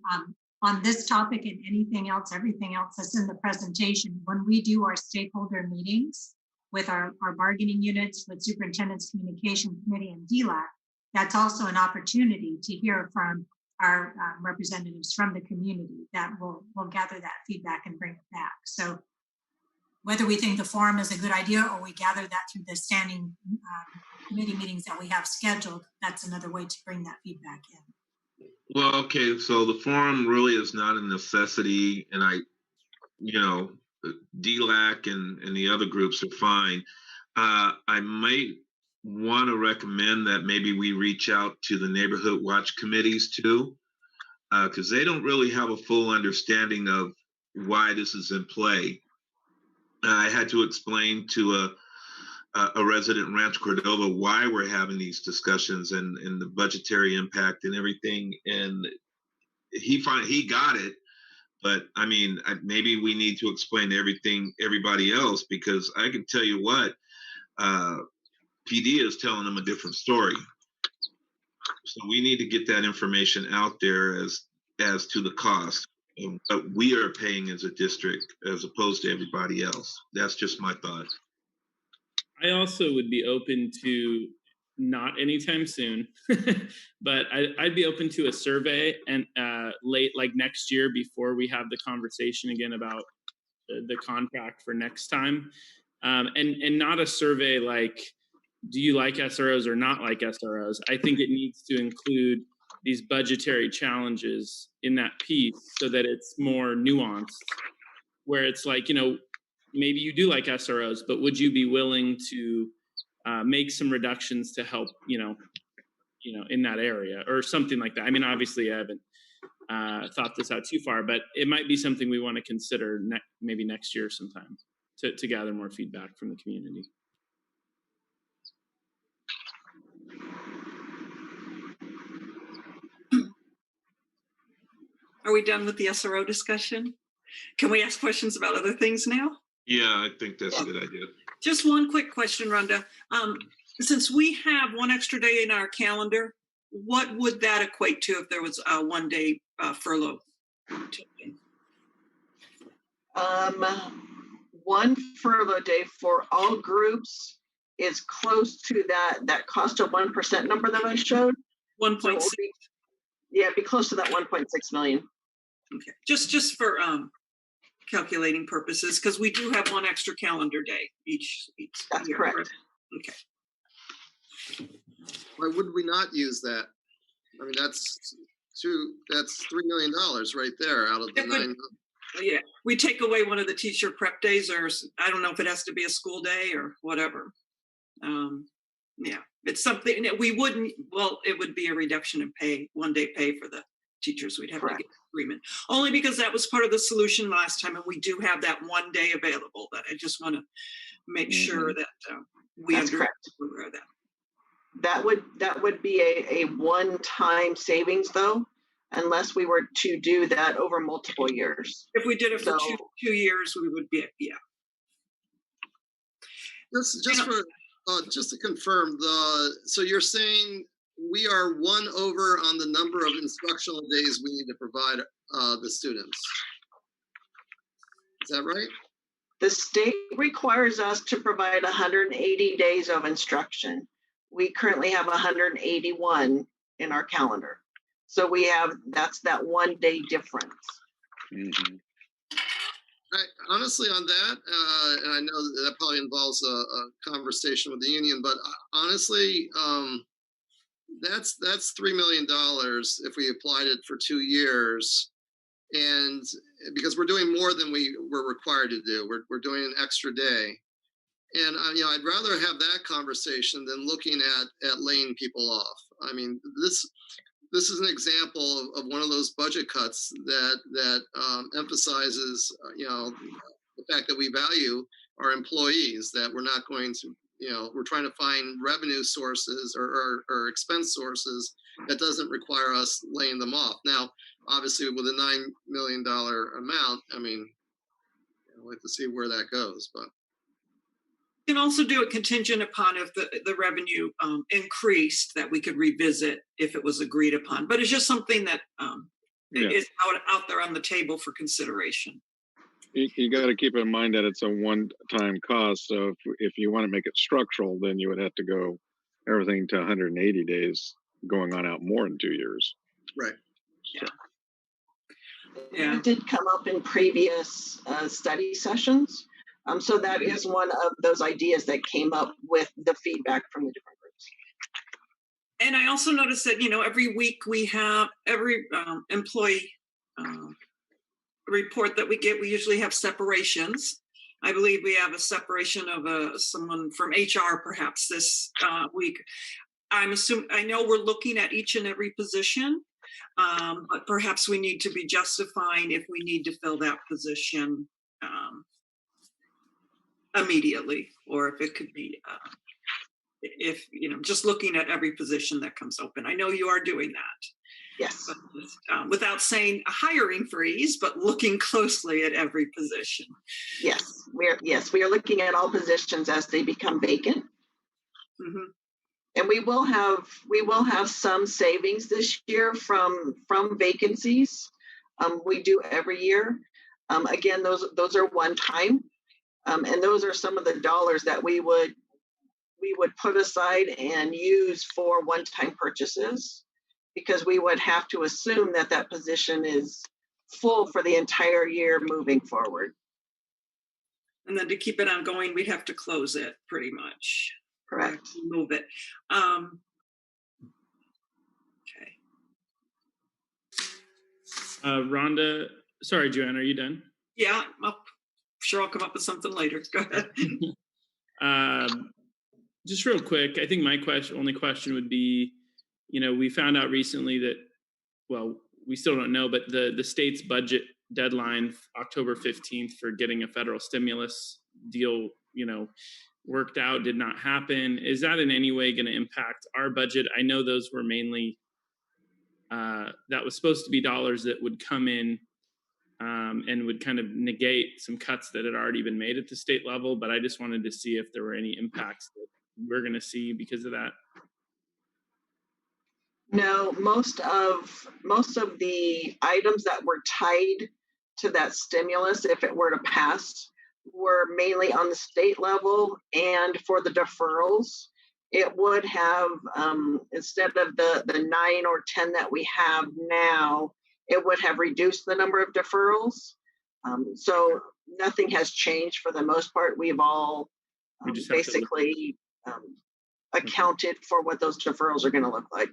on this topic and anything else, everything else that's in the presentation. When we do our stakeholder meetings with our bargaining units, with Superintendent's Communication Committee and DLAC, that's also an opportunity to hear from our representatives from the community that will gather that feedback and bring it back. So whether we think the forum is a good idea or we gather that through the standing committee meetings that we have scheduled, that's another way to bring that feedback in. Well, okay, so the forum really is not a necessity, and DLAC and the other groups are fine. I might want to recommend that maybe we reach out to the neighborhood watch committees too, because they don't really have a full understanding of why this is in play. I had to explain to a resident in Rancho Cordova why we're having these discussions and the budgetary impact and everything, and he got it, but I mean, maybe we need to explain to everybody else, because I can tell you what, PD is telling them a different story. So we need to get that information out there as to the cost and what we are paying as a district as opposed to everybody else. That's just my thought. I also would be open to, not anytime soon, but I'd be open to a survey and late, like next year, before we have the conversation again about the contract for next time, and not a survey like, do you like SROs or not like SROs? I think it needs to include these budgetary challenges in that piece so that it's more nuanced, where it's like, maybe you do like SROs, but would you be willing to make some reductions to help, in that area or something like that. I mean, obviously I haven't thought this out too far, but it might be something we want to consider maybe next year sometime to gather more feedback from the community. Are we done with the SRO discussion? Can we ask questions about other things now? Yeah, I think that's a good idea. Just one quick question, Rhonda. Since we have one extra day in our calendar, what would that equate to if there was a 1 day furlough? One furlough day for all groups is close to that cost of 1% number that I showed. 1.6. So it'd be close to that 1.6 million. Okay. Just for calculating purposes, because we do have one extra calendar day each That's year. correct. Okay. Why would we not use that? I mean, that's $3 million right there out of the It would- 9. Yeah, we take away one of the teacher prep days, or I don't know if it has to be a school day or whatever. Yeah, it's something that we wouldn't. Well, it would be a reduction in pay, 1 day pay for the teachers. We'd have Correct. to get agreement, only because that was part of the solution last time, and we do have that 1 day available. But I just want to make sure that we That's correct. aware of that. That would be a one-time savings though, unless we were to do that over multiple years. If we did it for So- two years, we would be, yeah. Just to confirm, so you're saying we are 1 over on the number of instructional days we need to provide the students. Is that right? The state requires us to provide 180 days of instruction. We currently have 181 in our calendar. So that's that 1 day difference. Mhm. Honestly, on that, and I know that probably involves a conversation with the union, but honestly, that's $3 million if we applied it for 2 years, and because we're doing more than we were required to do, we're doing an extra day, and I'd rather have that conversation than looking at laying people off. I mean, this is an example of one of those budget cuts that emphasizes, the fact that we value our employees, that we're not going to, we're trying to find revenue sources or expense sources that doesn't require us laying them off. Now, obviously, with a $9 million amount, I mean, we'll have to see where that goes, but. You can also do it contingent upon if the revenue increased, that we could revisit if it was agreed upon. But it's just something that is out there on the table for consideration. You got to keep in mind that it's a one-time cost. So if you want to make it structural, then you would have to go everything to 180 days, going on out more than 2 years. Right. Yeah. It did come up in previous study sessions. So that is one of those ideas that came up with the feedback from the different groups. And I also noticed that, every week we have every employee report that we get, we usually have separations. I believe we have a separation of someone from HR perhaps this week. I know we're looking at each and every position, but perhaps we need to be justifying if we need to fill that position immediately, or if it could be, just looking at every position that comes open. I know you are doing that. Yes. But, without saying a hiring freeze, but looking closely at every position. Yes, we are looking at all positions as they become vacant. Mm-hmm. And we will have some savings this year from vacancies. We do every year. Again, those are one time. And those are some of the dollars that we would put aside and use for one-time purchases, because we would have to assume that position is full for the entire year moving forward. And then to keep it ongoing, we'd have to close it pretty much. Correct. Move it. Okay. Rhonda, sorry, Joanne, are you done? Yeah, sure, I'll come up with something later. Go ahead. Just real quick, I think my only question would be, we found out recently that, well, we still don't know, but the state's budget deadline, October 15th, for getting a federal stimulus deal, worked out, did not happen. Is that in any way going to impact our budget? I know those were mainly, that was supposed to be dollars that would come in and would kind of negate some cuts that had already been made at the state level. But I just wanted to see if there were any impacts that we're going to see because of that. No, most of the items that were tied to that stimulus, if it were to pass, were mainly on the state level. And for the deferrals, it would have, instead of the 9 or 10 that we have now, it would have reduced the number of deferrals. So nothing has changed for the most part. We've all basically accounted for what those deferrals are going to look like.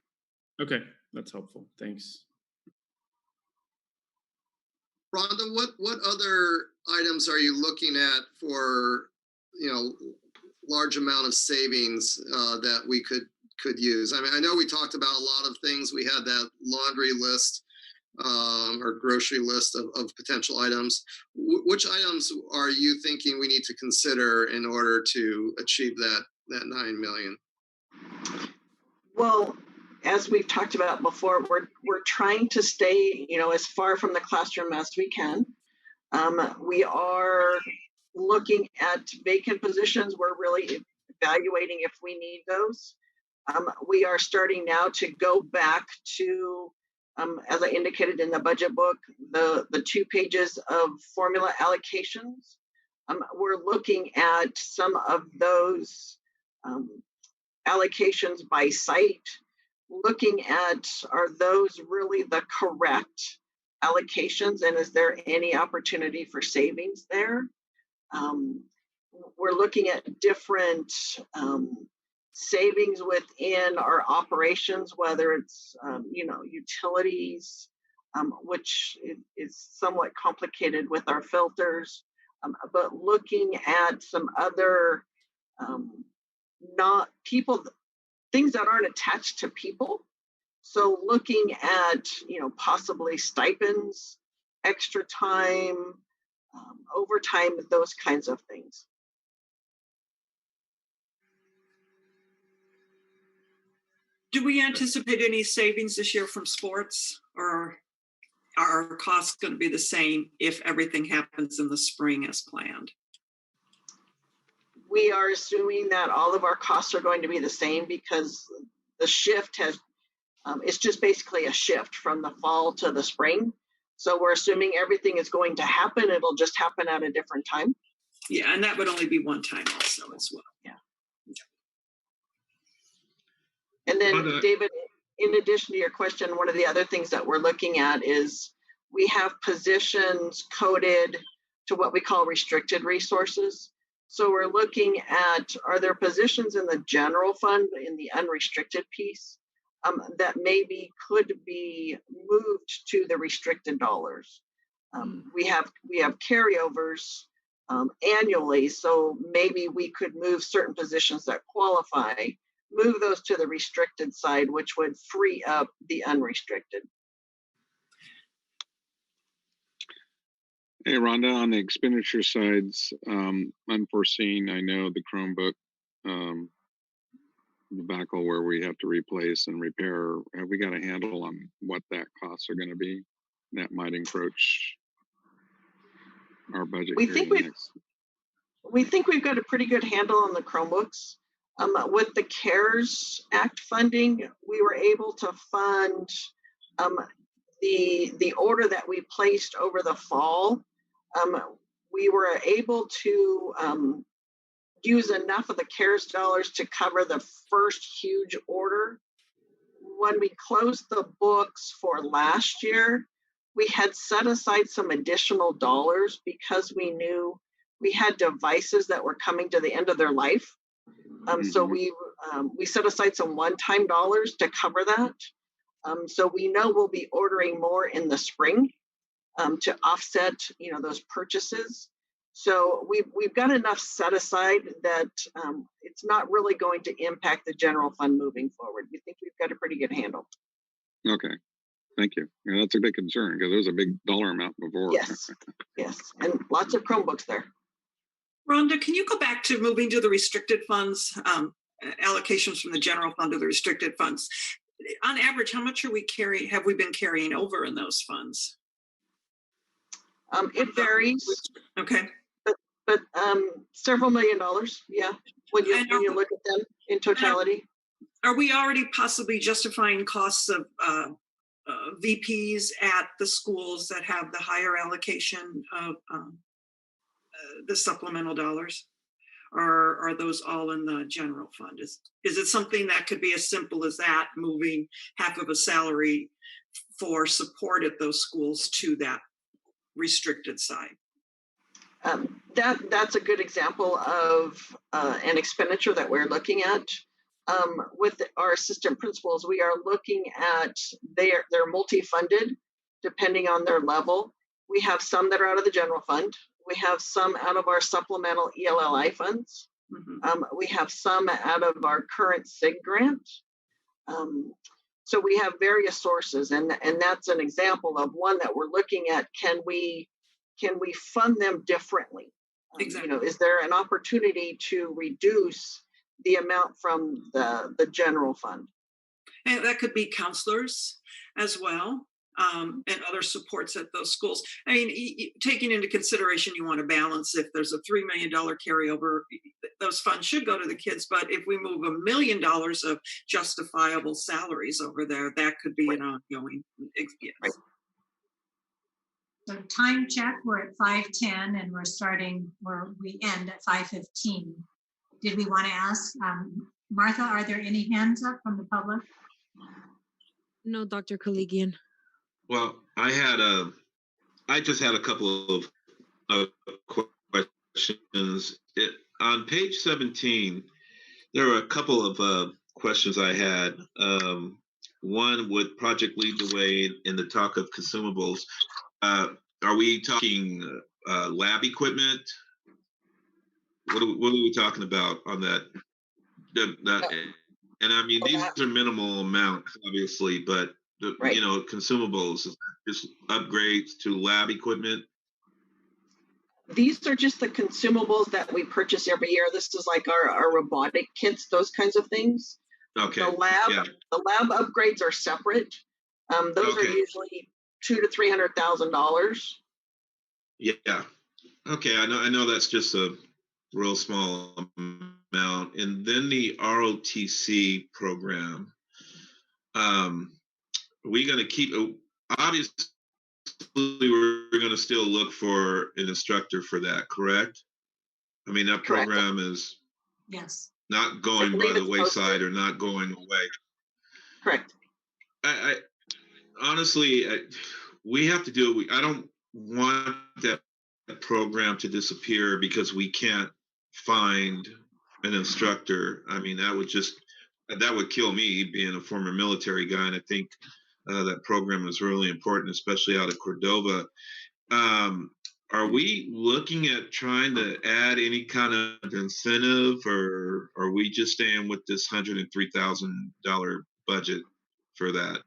Okay, that's helpful. Thanks. Rhonda, what other items are you looking at for, large amount of savings that we could use? I mean, I know we talked about a lot of things. We had that laundry list or grocery list of potential items. Which items are you thinking we need to consider in order to achieve that 9 million? Well, as we've talked about before, we're trying to stay, as far from the classroom as we can. We are looking at vacant positions. We're really evaluating if we need those. We are starting now to go back to, as I indicated in the budget book, the 2 pages of formula allocations. We're looking at some of those allocations by site, looking at, are those really the correct allocations, and is there any opportunity for savings there? We're looking at different savings within our operations, whether it's utilities, which is somewhat complicated with our filters, but looking at some other things that aren't attached to people. So looking at, possibly stipends, extra time, overtime, those kinds of things. Do we anticipate any savings this year from sports, or are our costs going to be the same if everything happens in the spring as planned? We are assuming that all of our costs are going to be the same because the shift it's just basically a shift from the fall to the spring. So we're assuming everything is going to happen. It'll just happen at a different time. Yeah, and that would only be one time also as well. Yeah. And then, David, in addition to your question, one of the other things that we're looking at is we have positions coded to what we call restricted resources. So we're looking at, are there positions in the general fund, in the unrestricted piece, that maybe could be moved to the restricted dollars? We have carryovers annually, so maybe we could move certain positions that qualify, move those to the restricted side, which would free up the unrestricted. Hey, Rhonda, on the expenditure sides, unforeseen, I know the Chromebook debacle where we have to replace and repair. Have we got a handle on what that costs are going to be? That might encroach our budget. We think we've got a pretty good handle on the Chromebooks. With the CARES Act funding, we were able to fund the order that we placed over the fall. We were able to use enough of the CARES dollars to cover the first huge order. When we closed the books for last year, we had set aside some additional dollars because we knew we had devices that were coming to the end of their life. So we set aside some one-time dollars to cover that. So we know we'll be ordering more in the spring to offset, those purchases. So we've got enough set aside that it's not really going to impact the general fund moving forward. We think we've got a pretty good handle. Okay, thank you. Yeah, that's a big concern because there's a big dollar amount before. Yes, yes, and lots of Chromebooks there. Rhonda, can you go back to moving to the restricted funds, allocations from the general fund to the restricted funds? On average, how much have we been carrying over in those funds? It varies, Okay. but several $1 million. Yeah, when you look at them in totality. Are we already possibly justifying costs of VPs at the schools that have the higher allocation of the supplemental dollars? Or are those all in the general fund? Is it something that could be as simple as that, moving half of a salary for support at those schools to that restricted side? That's a good example of an expenditure that we're looking at. With our assistant principals, we are looking at, they're multi-funded depending on their level. We have some that are out of the general fund. We have some out of our supplemental ELLI funds. Mm-hmm. We have some out of our current SIG grant. So we have various sources, and that's an example of one that we're looking at. Can we fund them differently? Exactly. You know, is there an opportunity to reduce the amount from the general fund? And that could be counselors as well, and other supports at those schools. I mean, taking into consideration, you want to balance if there's a $3 million carryover, those funds should go to the kids. But if we move $1 million of justifiable salaries over there, that could be an ongoing. Yes. Right. So time check, we're at 5:10 and we end at 5:15. Did we want to ask, Martha, are there any hands up from the public? No, Dr. Koligian. Well, I just had a couple of questions. On page 17, there were a couple of questions I had. One, would Project Lead the Way in the talk of consumables? Are we talking lab equipment? What are we talking about on that? And I mean, these are minimal amounts, obviously, but Right. you know, consumables, just upgrades to lab equipment. These are just the consumables that we purchase every year. This is like our robotic kits, those kinds of things. Okay. The lab upgrades are separate. Those are Okay. usually $200,000 to $300,000. Yeah. Okay. I know that's just a real small amount. And then the ROTC program. We're going to keep, obviously, we're going to still look for an instructor for that, correct? I mean, that Correct. program is Yes. not going by believe the it's wayside posted. or not going away. Correct. I honestly, we have to do it. I don't want that program to disappear because we can't find an instructor. I mean, that would kill me, being a former military guy. And I think that program is really important, especially out of Cordova. Are we looking at trying to add any kind of incentive, or are we just staying with this $103,000 budget for that?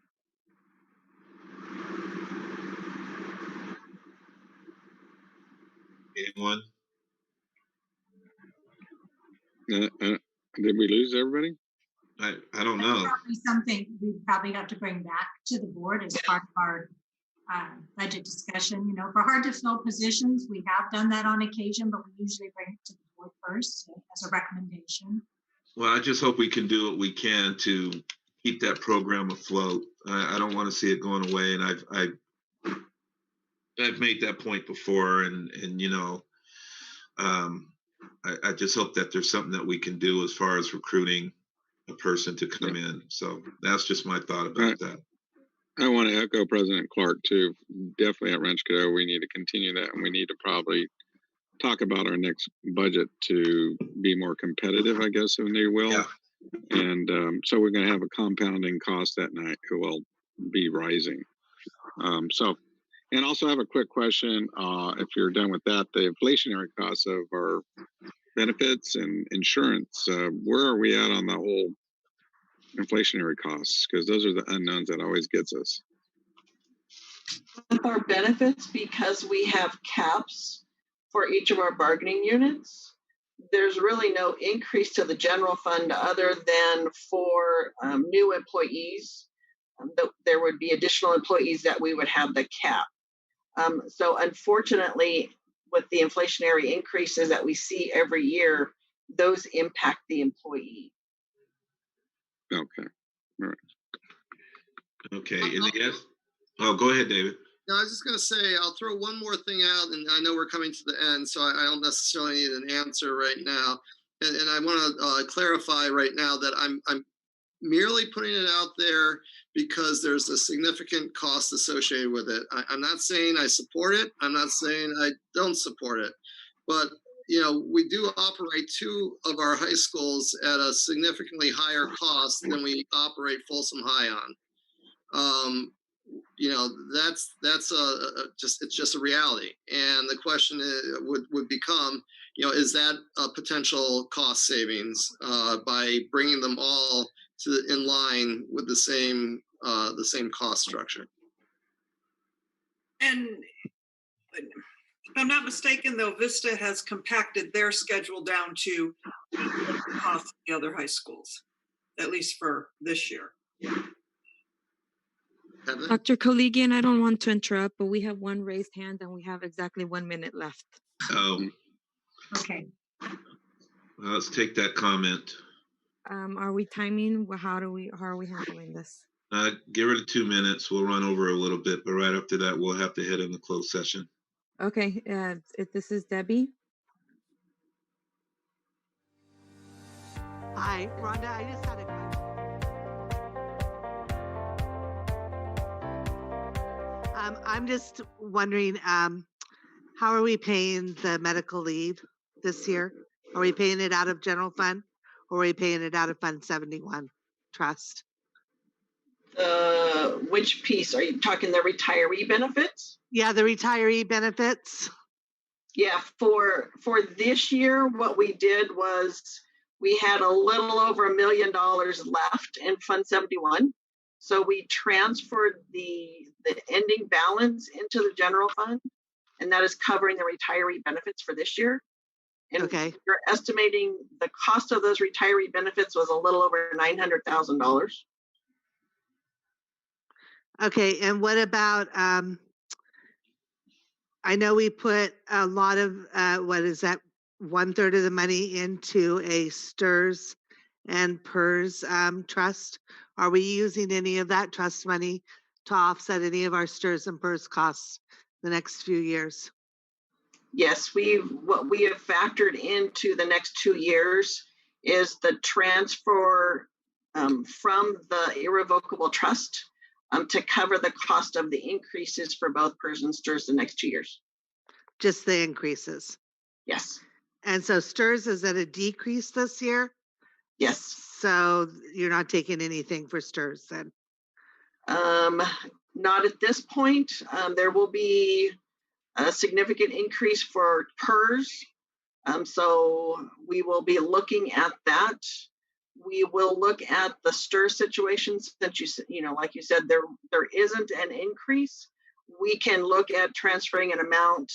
Anyone? Did we lose everybody? I don't That's know. probably something we probably have to bring back to the board as part of our budget discussion. You know, for hard to fill positions, we have done that on occasion, but we usually bring it to the board first as a recommendation. Well, I just hope we can do what we can to keep that program afloat. I don't want to see it going away, and I've made that point before, and you know, I just hope that there's something that we can do as far as recruiting a person to come in. So that's just my thought about that. I want to echo President Clark too. Definitely at Rancho Cordova, we need to continue that, and we need to probably talk about our next budget to be more competitive, I guess, if they will. Yeah. And so we're going to have a compounding cost that night who will be rising. And also I have a quick question. If you're done with that, the inflationary costs of our benefits and insurance. Where are we at on the whole inflationary costs? Because those are the unknowns that always gets us. With our benefits, because we have caps for each of our bargaining units, there's really no increase to the general fund other than for new employees. There would be additional employees that we would have the cap. So unfortunately, with the inflationary increases that we see every year, those impact the employee. Okay. All right. Okay. Oh, go ahead, David. No, I was just going to say, I'll throw one more thing out, and I know we're coming to the end, so I don't necessarily need an answer right now. And I want to clarify right now that I'm merely putting it out there because there's a significant cost associated with it. I'm not saying I support it. I'm not saying I don't support it. But, you know, we do operate two of our high schools at a significantly higher cost than we operate Folsom High on. You know, that's it's just a reality. And the question would become, you know, is that a potential cost savings by bringing them all in line with the same cost structure? And if I'm not mistaken, though, Vista has compacted their schedule down to the cost of the other high schools, at least for this year. Dr. Koligian, I don't want to interrupt, but we have one raised hand and we have exactly 1 minute left. Oh, Okay. well, let's take that comment. Are we timing? How are we handling this? Give it 2 minutes. We'll run over a little bit, but right after that, we'll have to head in the closed session. Okay, this is Debbie. Hi, Rhonda, I just had a question. I'm just wondering, how are we paying the medical leave this year? Are we paying it out of general fund or are we paying it out of Fund 71 trust? Which piece? Are you talking the retiree benefits? Yeah, the retiree benefits. Yeah, for this year, what we did was we had a little over $1 million left in Fund 71. So we transferred the ending balance into the general fund, and that is covering the retiree benefits for this year. And Okay. You're estimating the cost of those retiree benefits was a little over $900,000. Okay, and what about, I know we put a lot of, what is that, 1/3 of the money into a STRS and PERS trust. Are we using any of that trust money to offset any of our STRS and PERS costs the next few years? Yes, what we have factored into the next 2 years is the transfer from the irrevocable trust to cover the cost of the increases for both PERS and STRS the next 2 years. Just the increases. Yes. And so STRS is at a decrease this year? Yes. So you're not taking anything for STRS then? Not at this point. There will be a significant increase for PERS. So we will be looking at that. We will look at the STRS situations since like you said, there isn't an increase. We can look at transferring an amount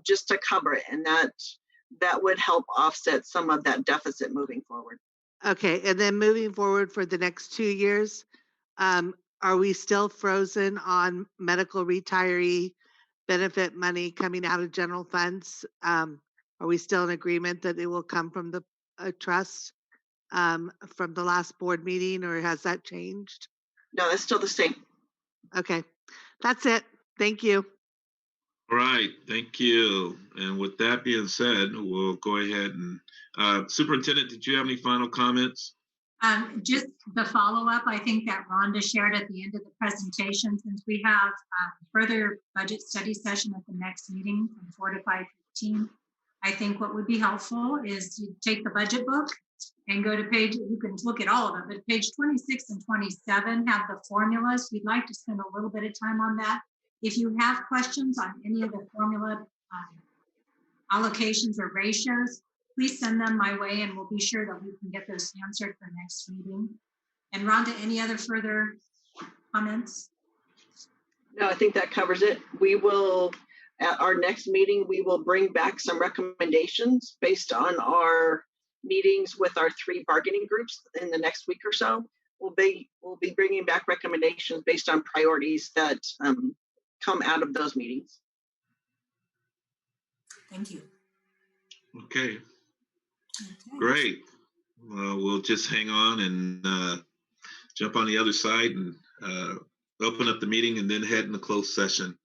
just to cover it, and that would help offset some of that deficit moving forward. Okay, and then moving forward for the next 2 years, are we still frozen on medical retiree benefit money coming out of general funds? Are we still in agreement that it will come from the trust from the last board meeting, or has that changed? No, that's still the same. Okay, that's it. Thank you. All right, thank you. And with that being said, we'll go ahead and Superintendent, did you have any final comments? Just the follow-up, I think that Rhonda shared at the end of the presentation, since we have further budget study session at the next meeting from 4 to 5:15. I think what would be helpful is you take the budget book and go to you can look at all of them, but page 26 and 27 have the formulas. We'd like to spend a little bit of time on that. If you have questions on any of the formula allocations or ratios, please send them my way and we'll be sure that we can get those answered for next meeting. And Rhonda, any other further comments? No, I think that covers it. We will, at our next meeting, we will bring back some recommendations based on our meetings with our 3 bargaining groups in the next week or so. We'll be bringing back recommendations based on priorities that come out of those meetings. Thank you. Okay, Okay. great. Well, we'll just hang on and jump on the other side and open up the meeting and then head in the closed session.